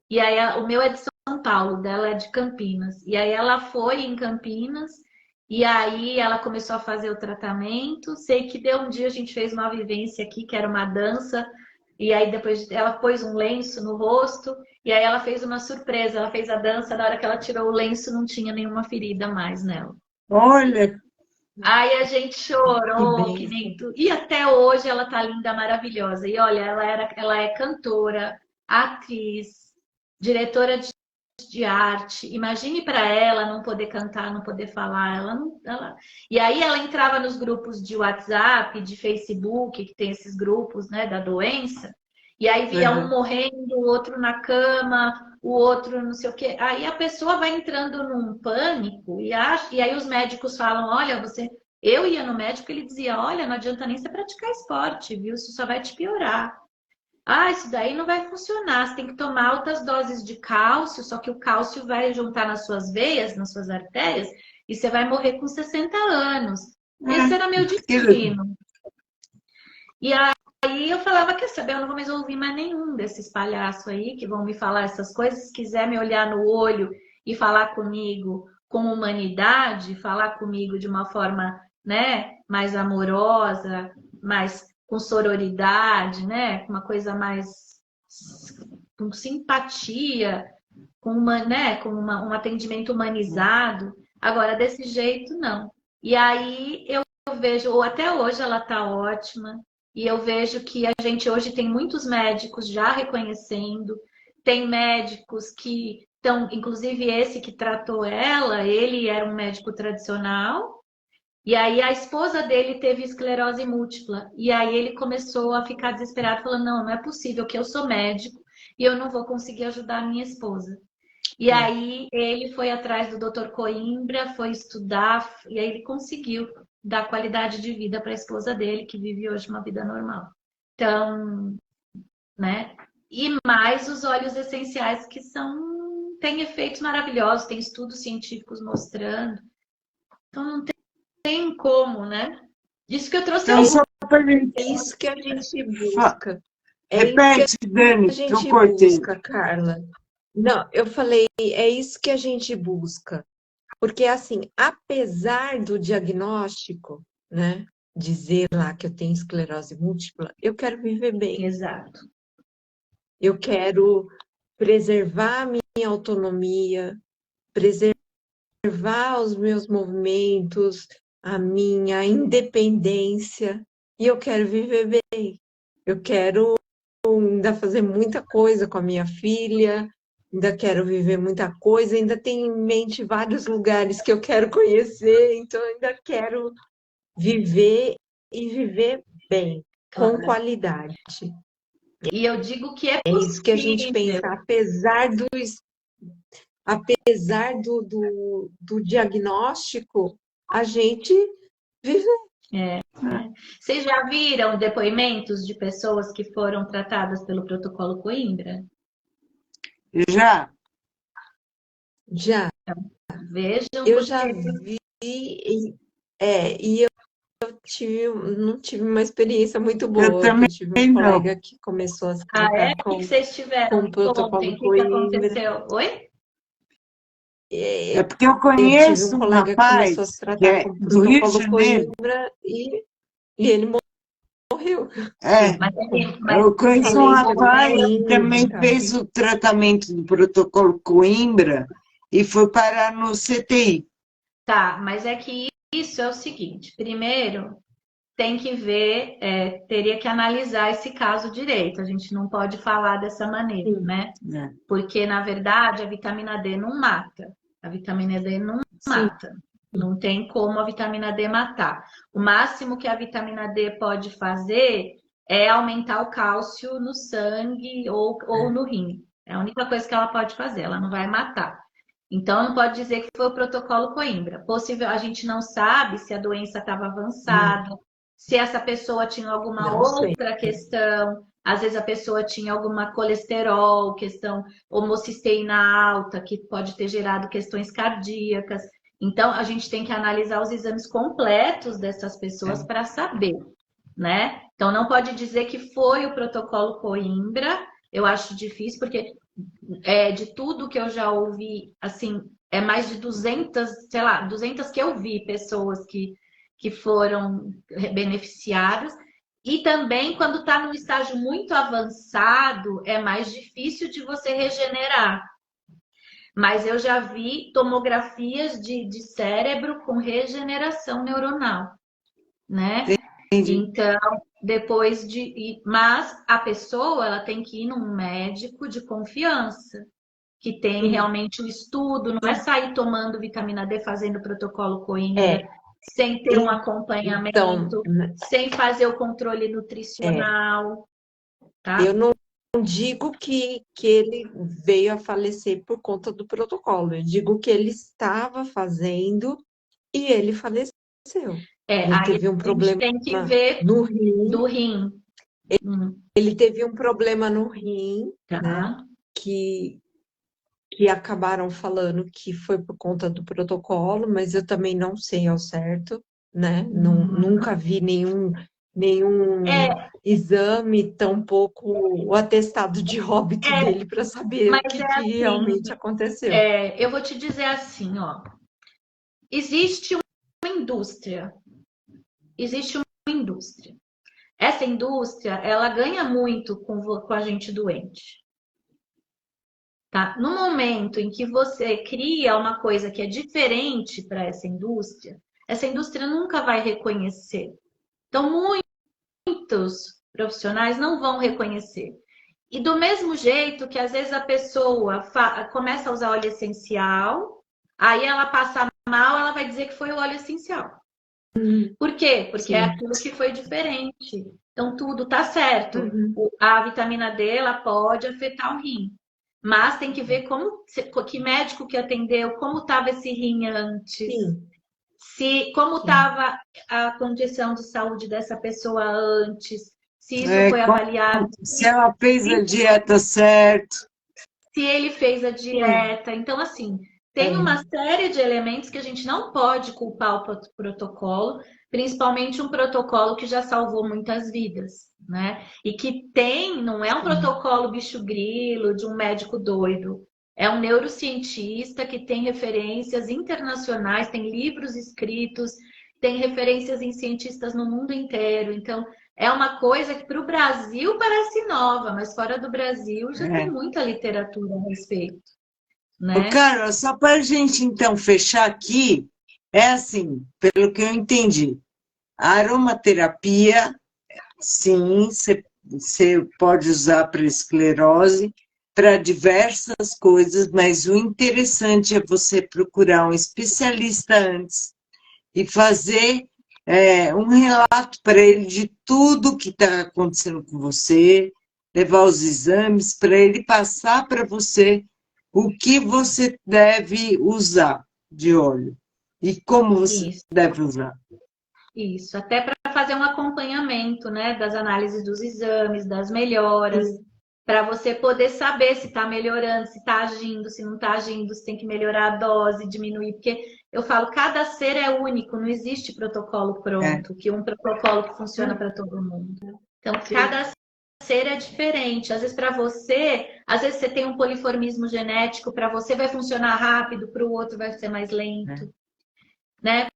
[SPEAKER 2] E aí, o meu é de São Paulo, dela é de Campinas. E aí, ela foi em Campinas, e aí ela começou a fazer o tratamento. Sei que deu um dia, a gente fez uma vivência aqui, que era uma dança, e aí depois ela pôs um lenço no rosto. E aí ela fez uma surpresa, ela fez a dança, na hora que ela tirou o lenço não tinha nenhuma ferida mais nela.
[SPEAKER 1] Olha,
[SPEAKER 2] Aí a gente
[SPEAKER 3] Que
[SPEAKER 2] chorou, que nem
[SPEAKER 3] bênção.
[SPEAKER 2] tu. E até hoje ela tá linda, maravilhosa. E olha, ela é cantora, atriz, diretora de arte. Imagine para ela não poder cantar, não poder falar. Ela não, ela... E aí ela entrava nos grupos de WhatsApp, de Facebook, que tem esses grupos, né, da doença. E aí via um
[SPEAKER 1] uhum.
[SPEAKER 2] morrendo, o outro na cama, o outro não sei o quê. Aí a pessoa vai entrando num pânico e aí os médicos falam, olha, você... Eu ia no médico, ele dizia, olha, não adianta nem você praticar esporte, viu? Isso só vai te piorar. Ah, isso daí não vai funcionar. Você tem que tomar altas doses de cálcio, só que o cálcio vai juntar nas suas veias, nas suas artérias, e você vai morrer com 60 anos. Esse era meu
[SPEAKER 1] Que-
[SPEAKER 2] destino. E aí eu falava, quer saber, eu não vou mais ouvir mais nenhum desses palhaços aí que vão me falar essas coisas. Se quiser me olhar no olho e falar comigo com humanidade, falar comigo de uma forma, né, mais amorosa, mais com sororidade, né, com uma coisa mais com simpatia, com uma, né, com um atendimento humanizado. Agora, desse jeito, não. E aí eu vejo, ou até hoje ela está ótima, e eu vejo que a gente hoje tem muitos médicos já reconhecendo, tem médicos que estão, inclusive esse que tratou ela, ele era um médico tradicional, e aí a esposa dele teve esclerose múltipla, e aí ele começou a ficar desesperado, falando, não, não é possível que eu sou médico e eu não vou conseguir ajudar a minha esposa. E
[SPEAKER 1] É.
[SPEAKER 2] aí ele foi atrás do Dr. Coimbra, foi estudar, e aí ele conseguiu dar qualidade de vida para a esposa dele, que vive hoje uma vida normal. Então, né? E mais os óleos essenciais que têm efeitos maravilhosos, tem estudos científicos mostrando. Então não tem como, né? Isso que eu trouxe
[SPEAKER 1] Então, só
[SPEAKER 2] alguns.
[SPEAKER 1] para gente...
[SPEAKER 3] É isso que a gente busca. É isso que
[SPEAKER 1] Repete, Dani,
[SPEAKER 3] a
[SPEAKER 1] que eu
[SPEAKER 3] gente
[SPEAKER 1] cortei.
[SPEAKER 3] busca, Carla. Não, eu falei, é isso que a gente busca. Porque, assim, apesar do diagnóstico, né, dizer lá que eu tenho esclerose múltipla, eu quero viver bem.
[SPEAKER 2] Exato.
[SPEAKER 3] Eu quero preservar a minha autonomia, preservar os meus movimentos, a minha independência, e eu quero viver bem. Eu quero ainda fazer muita coisa com a minha filha, ainda quero viver muita coisa, ainda tenho em mente vários lugares que eu quero conhecer, então ainda quero viver e viver bem, com
[SPEAKER 2] Claro.
[SPEAKER 3] qualidade.
[SPEAKER 2] E eu digo que é
[SPEAKER 3] É isso que a gente
[SPEAKER 2] possível.
[SPEAKER 3] pensa, apesar do diagnóstico, a gente vive.
[SPEAKER 2] Vocês já viram depoimentos de pessoas que foram tratadas pelo protocolo Coimbra?
[SPEAKER 1] Já?
[SPEAKER 3] Já,
[SPEAKER 2] Vejam,
[SPEAKER 3] eu
[SPEAKER 2] porque
[SPEAKER 3] já vi e eu não tive uma experiência muito
[SPEAKER 1] Eu
[SPEAKER 3] boa, que
[SPEAKER 1] também
[SPEAKER 3] eu tive um
[SPEAKER 1] não.
[SPEAKER 3] colega que começou a se
[SPEAKER 2] Ah, é?
[SPEAKER 3] tratar
[SPEAKER 2] O que que vocês
[SPEAKER 3] com
[SPEAKER 2] tiveram?
[SPEAKER 3] o
[SPEAKER 2] Me contem,
[SPEAKER 3] protocolo
[SPEAKER 2] o que que
[SPEAKER 3] Coimbra.
[SPEAKER 2] aconteceu? Oi?
[SPEAKER 1] É porque eu
[SPEAKER 3] Eu tive um
[SPEAKER 1] conheço um
[SPEAKER 3] colega que começou a se
[SPEAKER 1] rapaz que
[SPEAKER 3] tratar
[SPEAKER 1] é
[SPEAKER 3] com o
[SPEAKER 1] do Rio de
[SPEAKER 3] protocolo
[SPEAKER 1] Janeiro.
[SPEAKER 3] Coimbra e ele morreu.
[SPEAKER 1] É,
[SPEAKER 2] Mas
[SPEAKER 1] eu conheço um
[SPEAKER 3] Falência do
[SPEAKER 1] rapaz
[SPEAKER 2] primeiro,
[SPEAKER 1] que
[SPEAKER 3] rim e
[SPEAKER 1] também
[SPEAKER 3] tal.
[SPEAKER 1] fez o tratamento do protocolo Coimbra e foi parar no CTI.
[SPEAKER 2] tá, mas é que isso é o seguinte: primeiro, tem que ver, teria que analisar esse caso direito. A gente não pode falar dessa maneira,
[SPEAKER 3] Sim,
[SPEAKER 2] né?
[SPEAKER 1] Né?
[SPEAKER 2] Porque, na verdade, a vitamina D não mata. A vitamina D não
[SPEAKER 3] sim.
[SPEAKER 2] mata. Não tem como a vitamina D matar. O máximo que a vitamina D pode fazer é aumentar o cálcio no sangue ou no rim. É a única coisa que ela pode fazer, ela não vai matar. Então, não pode dizer que foi o protocolo Coimbra. Possível, a gente não sabe se a doença estava
[SPEAKER 3] Hum,
[SPEAKER 2] avançada, se essa pessoa tinha alguma
[SPEAKER 3] Não sei.
[SPEAKER 2] outra questão. Às vezes a pessoa tinha alguma colesterol, questão homocisteína alta, que pode ter gerado questões cardíacas. Então, a gente tem que analisar os exames completos dessas pessoas
[SPEAKER 1] É.
[SPEAKER 2] para saber, né? Então, não pode dizer que foi o protocolo Coimbra. Eu acho difícil, porque de tudo que eu já ouvi, assim, é mais de 200, sei lá, 200 que eu vi pessoas que foram beneficiadas. E também, quando está num estágio muito avançado, é mais difícil de você regenerar. Mas eu já vi tomografias de cérebro com regeneração neuronal, né?
[SPEAKER 1] Entendi.
[SPEAKER 2] Então, depois de. Mas a pessoa ela tem que ir num médico de confiança, que tem
[SPEAKER 3] Sim.
[SPEAKER 2] realmente o estudo, não é sair tomando vitamina D, fazendo protocolo Coimbra,
[SPEAKER 3] É,
[SPEAKER 2] sem ter um
[SPEAKER 3] então,
[SPEAKER 2] acompanhamento, sem fazer o controle
[SPEAKER 3] é,
[SPEAKER 2] nutricional,
[SPEAKER 3] eu
[SPEAKER 2] tá?
[SPEAKER 3] não digo que ele veio a falecer por conta do protocolo, eu digo que ele estava fazendo e ele faleceu. Ele
[SPEAKER 2] Aí
[SPEAKER 3] teve um
[SPEAKER 2] a gente
[SPEAKER 3] problema
[SPEAKER 2] tem que ver
[SPEAKER 3] no rim,
[SPEAKER 2] do rim.
[SPEAKER 3] ele teve um problema no rim, né?
[SPEAKER 2] Tá?
[SPEAKER 3] Que, que acabaram falando que foi por conta do protocolo, mas eu também não sei ao certo, né? Nunca vi nenhum
[SPEAKER 2] É,
[SPEAKER 3] exame, tampouco o atestado de óbito
[SPEAKER 2] é,
[SPEAKER 3] dele para saber o
[SPEAKER 2] mas é
[SPEAKER 3] que
[SPEAKER 2] assim,
[SPEAKER 3] realmente aconteceu.
[SPEAKER 2] eu vou te dizer assim, ó, existe uma indústria, existe uma indústria. Essa indústria, ela ganha muito com a gente doente, tá? No momento em que você cria uma coisa que é diferente para essa indústria nunca vai reconhecer. Então, muitos profissionais não vão reconhecer. E do mesmo jeito que às vezes a pessoa começa a usar óleo essencial, aí ela passa mal, ela vai dizer que foi o óleo essencial. Por quê? Porque é
[SPEAKER 3] Sim.
[SPEAKER 2] aquilo que foi diferente. Então, tudo tá certo.
[SPEAKER 3] Uhum.
[SPEAKER 2] A vitamina D, ela pode afetar o rim. Mas tem que ver que médico que atendeu, como estava esse rim antes,
[SPEAKER 3] Sim,
[SPEAKER 2] como
[SPEAKER 3] sim.
[SPEAKER 2] estava a condição de saúde dessa pessoa antes, se isso
[SPEAKER 1] É,
[SPEAKER 2] foi avaliado,
[SPEAKER 1] se ela fez a dieta certa.
[SPEAKER 2] se ele fez a
[SPEAKER 3] Sim.
[SPEAKER 2] dieta. Então, assim, tem
[SPEAKER 3] É.
[SPEAKER 2] uma série de elementos que a gente não pode culpar o protocolo, principalmente um protocolo que já salvou muitas vidas, né? E que não é um
[SPEAKER 3] Sim.
[SPEAKER 2] protocolo bicho grilo de um médico doido. É um neurocientista que tem referências internacionais, tem livros escritos, tem referências em cientistas no mundo inteiro. Então, é uma coisa que para o Brasil parece nova, mas fora do Brasil já tem
[SPEAKER 1] É.
[SPEAKER 2] muita literatura a respeito,
[SPEAKER 1] Ô,
[SPEAKER 2] né?
[SPEAKER 1] Carla, só para a gente então fechar aqui, é assim, pelo que eu entendi, a aromaterapia, sim, você pode usar para esclerose, para diversas coisas, mas o interessante é você procurar um especialista antes e fazer um relato para ele de tudo que está acontecendo com você, levar os exames para ele passar para você o que você deve usar de óleo e como você
[SPEAKER 2] Isso,
[SPEAKER 1] deve usar.
[SPEAKER 2] isso. Até para fazer um acompanhamento, né, das análises dos exames, das melhoras,
[SPEAKER 3] Sim.
[SPEAKER 2] para você poder saber se está melhorando, se está agindo, se não está agindo, se tem que melhorar a dose, diminuir, porque eu falo, cada ser é único, não existe protocolo pronto, que um protocolo que funciona para todo mundo. Então, cada ser é diferente. Às vezes, para você, às vezes você tem um poliformismo genético, para você vai funcionar rápido, para o outro vai ser mais lento, né?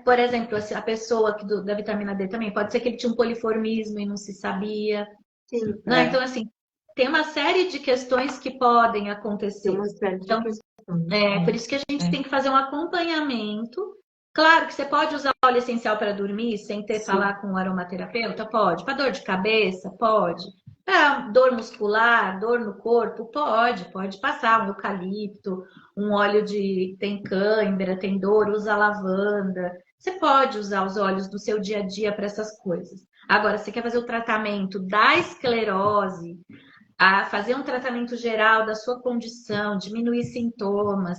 [SPEAKER 2] Por exemplo, a pessoa da vitamina D também, pode ser que ele tinha um poliformismo e não se sabia.
[SPEAKER 3] Sim.
[SPEAKER 2] Né? Então, assim, tem uma série de questões que podem acontecer.
[SPEAKER 3] Tem uma série de
[SPEAKER 2] Então,
[SPEAKER 3] questões.
[SPEAKER 2] por isso que a gente tem que fazer um acompanhamento. Claro que você pode usar óleo essencial para dormir sem ter que falar com o aromaterapeuta? Pode. Para dor de cabeça? Pode. Para dor muscular, dor no corpo? Pode passar um eucalipto, um óleo tem cãibra, tem dor, usa lavanda. Você pode usar os óleos do seu dia a dia para essas coisas. Agora, você quer fazer o tratamento da esclerose, fazer um tratamento geral da sua condição, diminuir sintomas,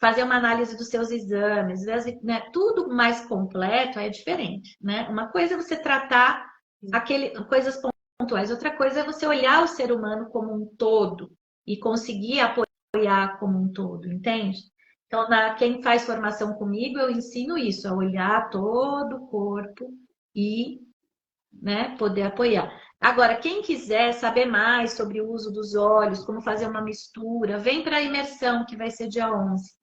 [SPEAKER 2] fazer uma análise dos seus exames, né? Tudo mais completo é diferente, né? Uma coisa é você tratar coisas pontuais, outra coisa é você olhar o ser humano como um todo e conseguir apoiar como um todo, entende? Então, quem faz formação comigo, eu ensino isso, a olhar todo o corpo e, né, poder apoiar. Agora, quem quiser saber mais sobre o uso dos óleos, como fazer uma mistura, vem para a imersão, que vai ser dia 11.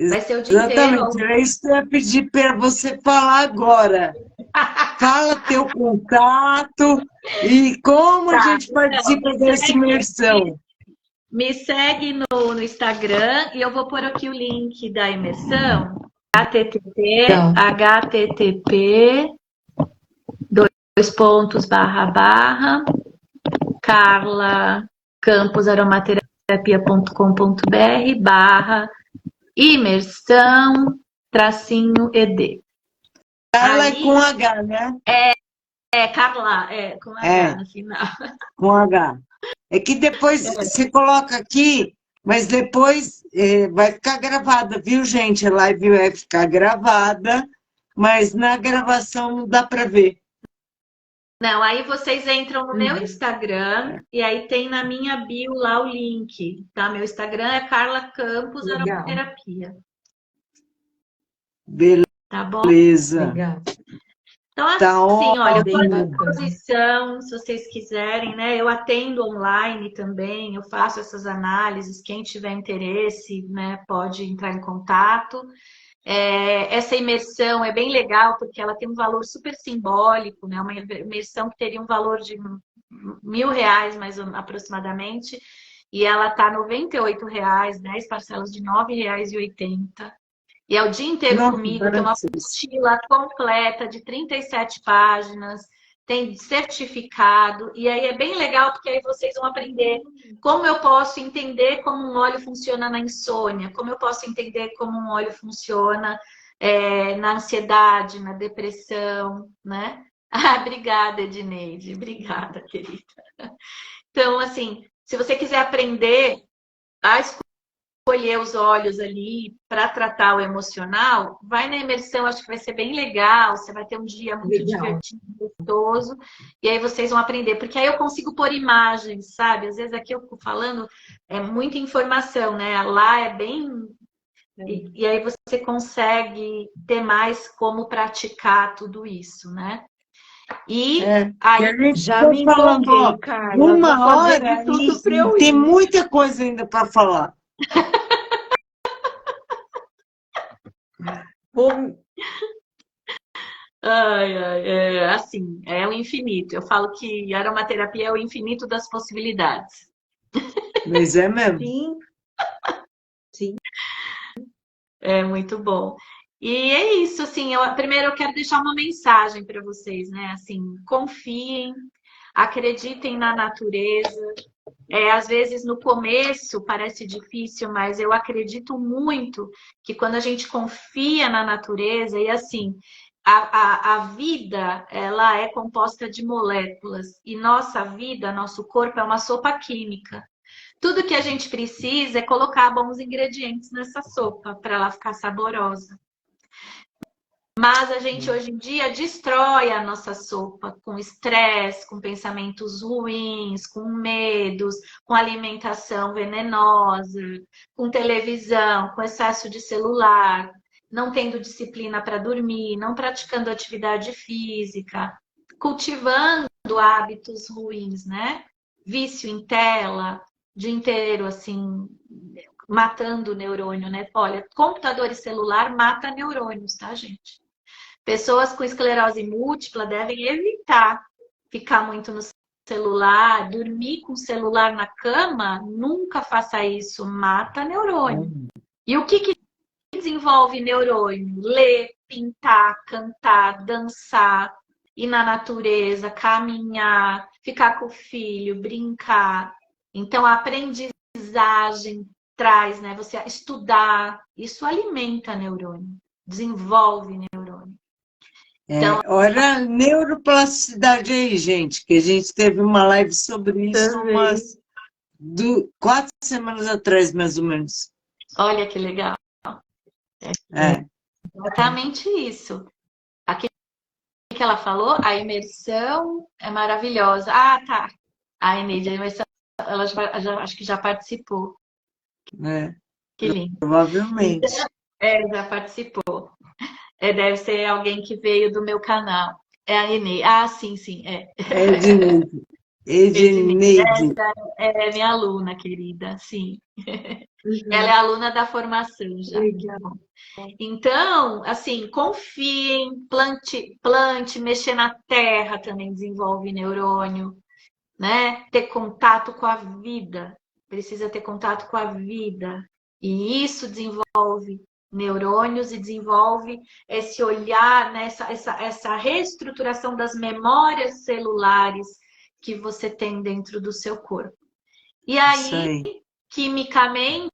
[SPEAKER 2] Vai ser o dia inteiro.
[SPEAKER 1] Exatamente, é isso que eu ia pedir para você falar agora. Fala teu contato e como a gente participa dessa imersão.
[SPEAKER 2] Me segue no Instagram e eu vou pôr aqui o link da imersão. http carlacampusaromaterapias.com.br/imersão-ed.
[SPEAKER 1] Carla é com H, né?
[SPEAKER 2] Carla, com H no final.
[SPEAKER 1] Com H. É que depois você coloca aqui, mas depois vai ficar gravada, viu, gente? A live vai ficar gravada, mas na gravação não dá para ver.
[SPEAKER 2] Não, aí vocês entram no meu Instagram e aí tem na minha bio lá o link, tá? Meu Instagram é Carla Campos Aromaterapia.
[SPEAKER 1] Beleza.
[SPEAKER 2] Tá bom?
[SPEAKER 3] Legal.
[SPEAKER 2] Então, assim,
[SPEAKER 1] Tá
[SPEAKER 2] olha, eu estou à
[SPEAKER 3] ótimo.
[SPEAKER 2] disposição, se vocês quiserem, né? Eu atendo online também, eu faço essas análises. Quem tiver interesse, né, pode entrar em contato. Essa imersão é bem legal porque ela tem um valor super simbólico, né? Uma imersão que teria um valor de R$ 1.000, mais aproximadamente, e ela está R$ 98, 10 parcelas de R$ 9,80. E é o dia inteiro comigo, tem uma mochila completa de 37 páginas, tem certificado, e aí é bem legal porque aí vocês vão aprender como eu posso entender como um óleo funciona na insônia, como eu posso entender como um óleo funciona na ansiedade, na depressão, né? Obrigada, Edneide, obrigada, querida. Então, assim, se você quiser aprender a escolher os óleos ali para tratar o emocional, vai na imersão, acho que vai ser bem legal, você vai ter um dia muito divertido, gostoso, e aí vocês vão aprender, porque aí eu consigo pôr imagens, sabe? Às vezes aqui eu fico falando, é muita informação, né? Lá é bem... E aí você consegue ter mais como praticar tudo isso, né? E
[SPEAKER 1] aí
[SPEAKER 3] já me empolguei, Carla.
[SPEAKER 1] Uma hora
[SPEAKER 3] tudo para eu
[SPEAKER 1] tem
[SPEAKER 3] ir.
[SPEAKER 1] muita coisa ainda para falar.
[SPEAKER 2] Assim, é o infinito. Eu falo que a aromaterapia é o infinito das possibilidades.
[SPEAKER 1] Mas é mesmo.
[SPEAKER 3] Sim.
[SPEAKER 2] É muito bom. E é isso, assim, primeiro eu quero deixar uma mensagem para vocês, né? Assim, confiem, acreditem na natureza. Às vezes no começo parece difícil, mas eu acredito muito que quando a gente confia na natureza, e assim, a vida, ela é composta de moléculas, e nossa vida, nosso corpo é uma sopa química. Tudo que a gente precisa é colocar bons ingredientes nessa sopa para ela ficar saborosa. Mas a gente hoje em dia destrói a nossa sopa com estresse, com pensamentos ruins, com medos, com alimentação venenosa, com televisão, com excesso de celular. não tendo disciplina para dormir, não praticando atividade física, cultivando hábitos ruins, né? Vício em tela, dia inteiro, assim, matando o neurônio, né? Olha, computador e celular mata neurônios, tá, gente? Pessoas com esclerose múltipla devem evitar ficar muito no celular, dormir com o celular na cama, nunca faça isso, mata neurônio. E o que desenvolve neurônio? Ler, pintar, cantar, dançar, ir na natureza, caminhar, ficar com o filho, brincar. Então, a aprendizagem traz, né? Você estudar, isso alimenta neurônio, desenvolve neurônio.
[SPEAKER 1] Então, olha a neuroplasticidade aí, gente, que a gente teve uma live sobre isso umas 4 semanas atrás, mais ou menos.
[SPEAKER 2] Olha que legal.
[SPEAKER 1] É.
[SPEAKER 2] Exatamente isso. Aqui que ela falou, a imersão é maravilhosa. Ah, tá. A Eneide, a imersão, ela acho que já participou.
[SPEAKER 1] É.
[SPEAKER 2] Que lindo.
[SPEAKER 1] Provavelmente.
[SPEAKER 2] Já participou. Deve ser alguém que veio do meu canal. É a Eneide. Ah, sim, sim.
[SPEAKER 1] Edneide.
[SPEAKER 2] É minha aluna, querida, sim. Ela é aluna da formação já.
[SPEAKER 3] Legal.
[SPEAKER 2] Então, assim, confiem, plante, mexer na terra também desenvolve neurônio, né? Ter contato com a vida, precisa ter contato com a vida. E isso desenvolve neurônios e desenvolve esse olhar, né? essa reestruturação das memórias celulares que você tem dentro do seu corpo. E aí, quimicamente,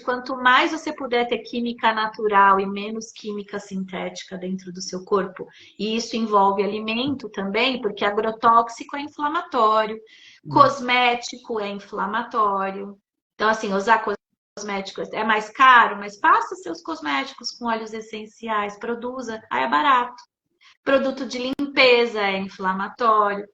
[SPEAKER 2] quanto mais você puder ter química natural e menos química sintética dentro do seu corpo, e isso envolve alimento também, porque agrotóxico é inflamatório, cosmético é inflamatório. Então, assim, usar cosméticos é mais caro, mas faça seus cosméticos com óleos essenciais, produza, aí é barato. Produto de limpeza é inflamatório.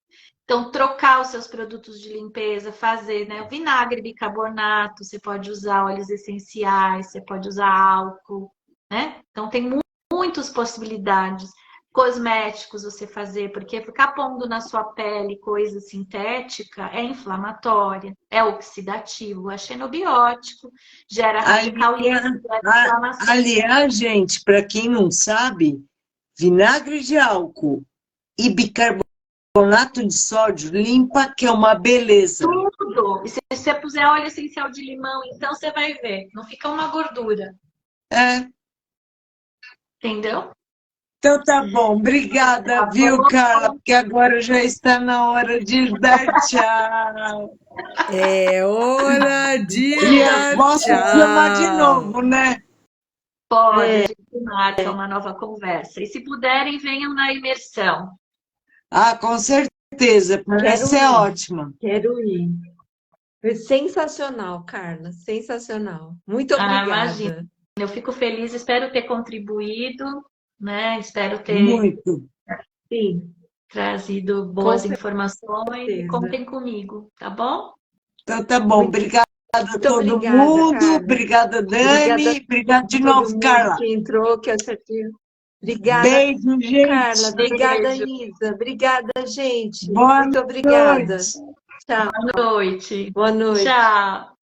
[SPEAKER 2] Então, trocar os seus produtos de limpeza, fazer, né? O vinagre, bicarbonato, você pode usar óleos essenciais, você pode usar álcool, né? Então, tem muitas possibilidades. Cosméticos você fazer, porque ficar pondo na sua pele coisa sintética é inflamatória, é oxidativo, é xenobiótico, gera radical livre,
[SPEAKER 1] Aliás, gente, para quem não sabe, vinagre de álcool e bicarbonato de sódio limpa, que é uma beleza.
[SPEAKER 2] Tudo. E se você puser óleo essencial de limão, então você vai ver. Não fica uma gordura. Entendeu?
[SPEAKER 1] Então tá bom. Obrigada, viu, Carla? Porque agora já está na hora de dar tchau.
[SPEAKER 4] É hora de dar
[SPEAKER 1] posso chamar de novo, né?
[SPEAKER 2] Pode, a gente marca uma nova conversa. E se puderem, venham na imersão.
[SPEAKER 1] Ah, com certeza. Parece ser ótima.
[SPEAKER 3] Quero ir. Foi sensacional, Carla. Sensacional. Muito obrigada.
[SPEAKER 2] Imagina. Eu fico feliz, espero ter contribuído, né? Espero ter trazido boas informações. E contem comigo, tá bom?
[SPEAKER 1] Então tá bom. Obrigada a todo mundo.
[SPEAKER 3] Carla.
[SPEAKER 1] Obrigada, Dani. Obrigada de novo, Carla.
[SPEAKER 3] Que entrou, que acertou. Obrigada,
[SPEAKER 1] beijo, gente.
[SPEAKER 3] Carla. Obrigada, Isa. Obrigada, gente.
[SPEAKER 1] Muito
[SPEAKER 3] obrigada.
[SPEAKER 1] Noite.
[SPEAKER 3] Tchau.
[SPEAKER 2] Boa noite.
[SPEAKER 3] Boa noite.
[SPEAKER 2] Tchau.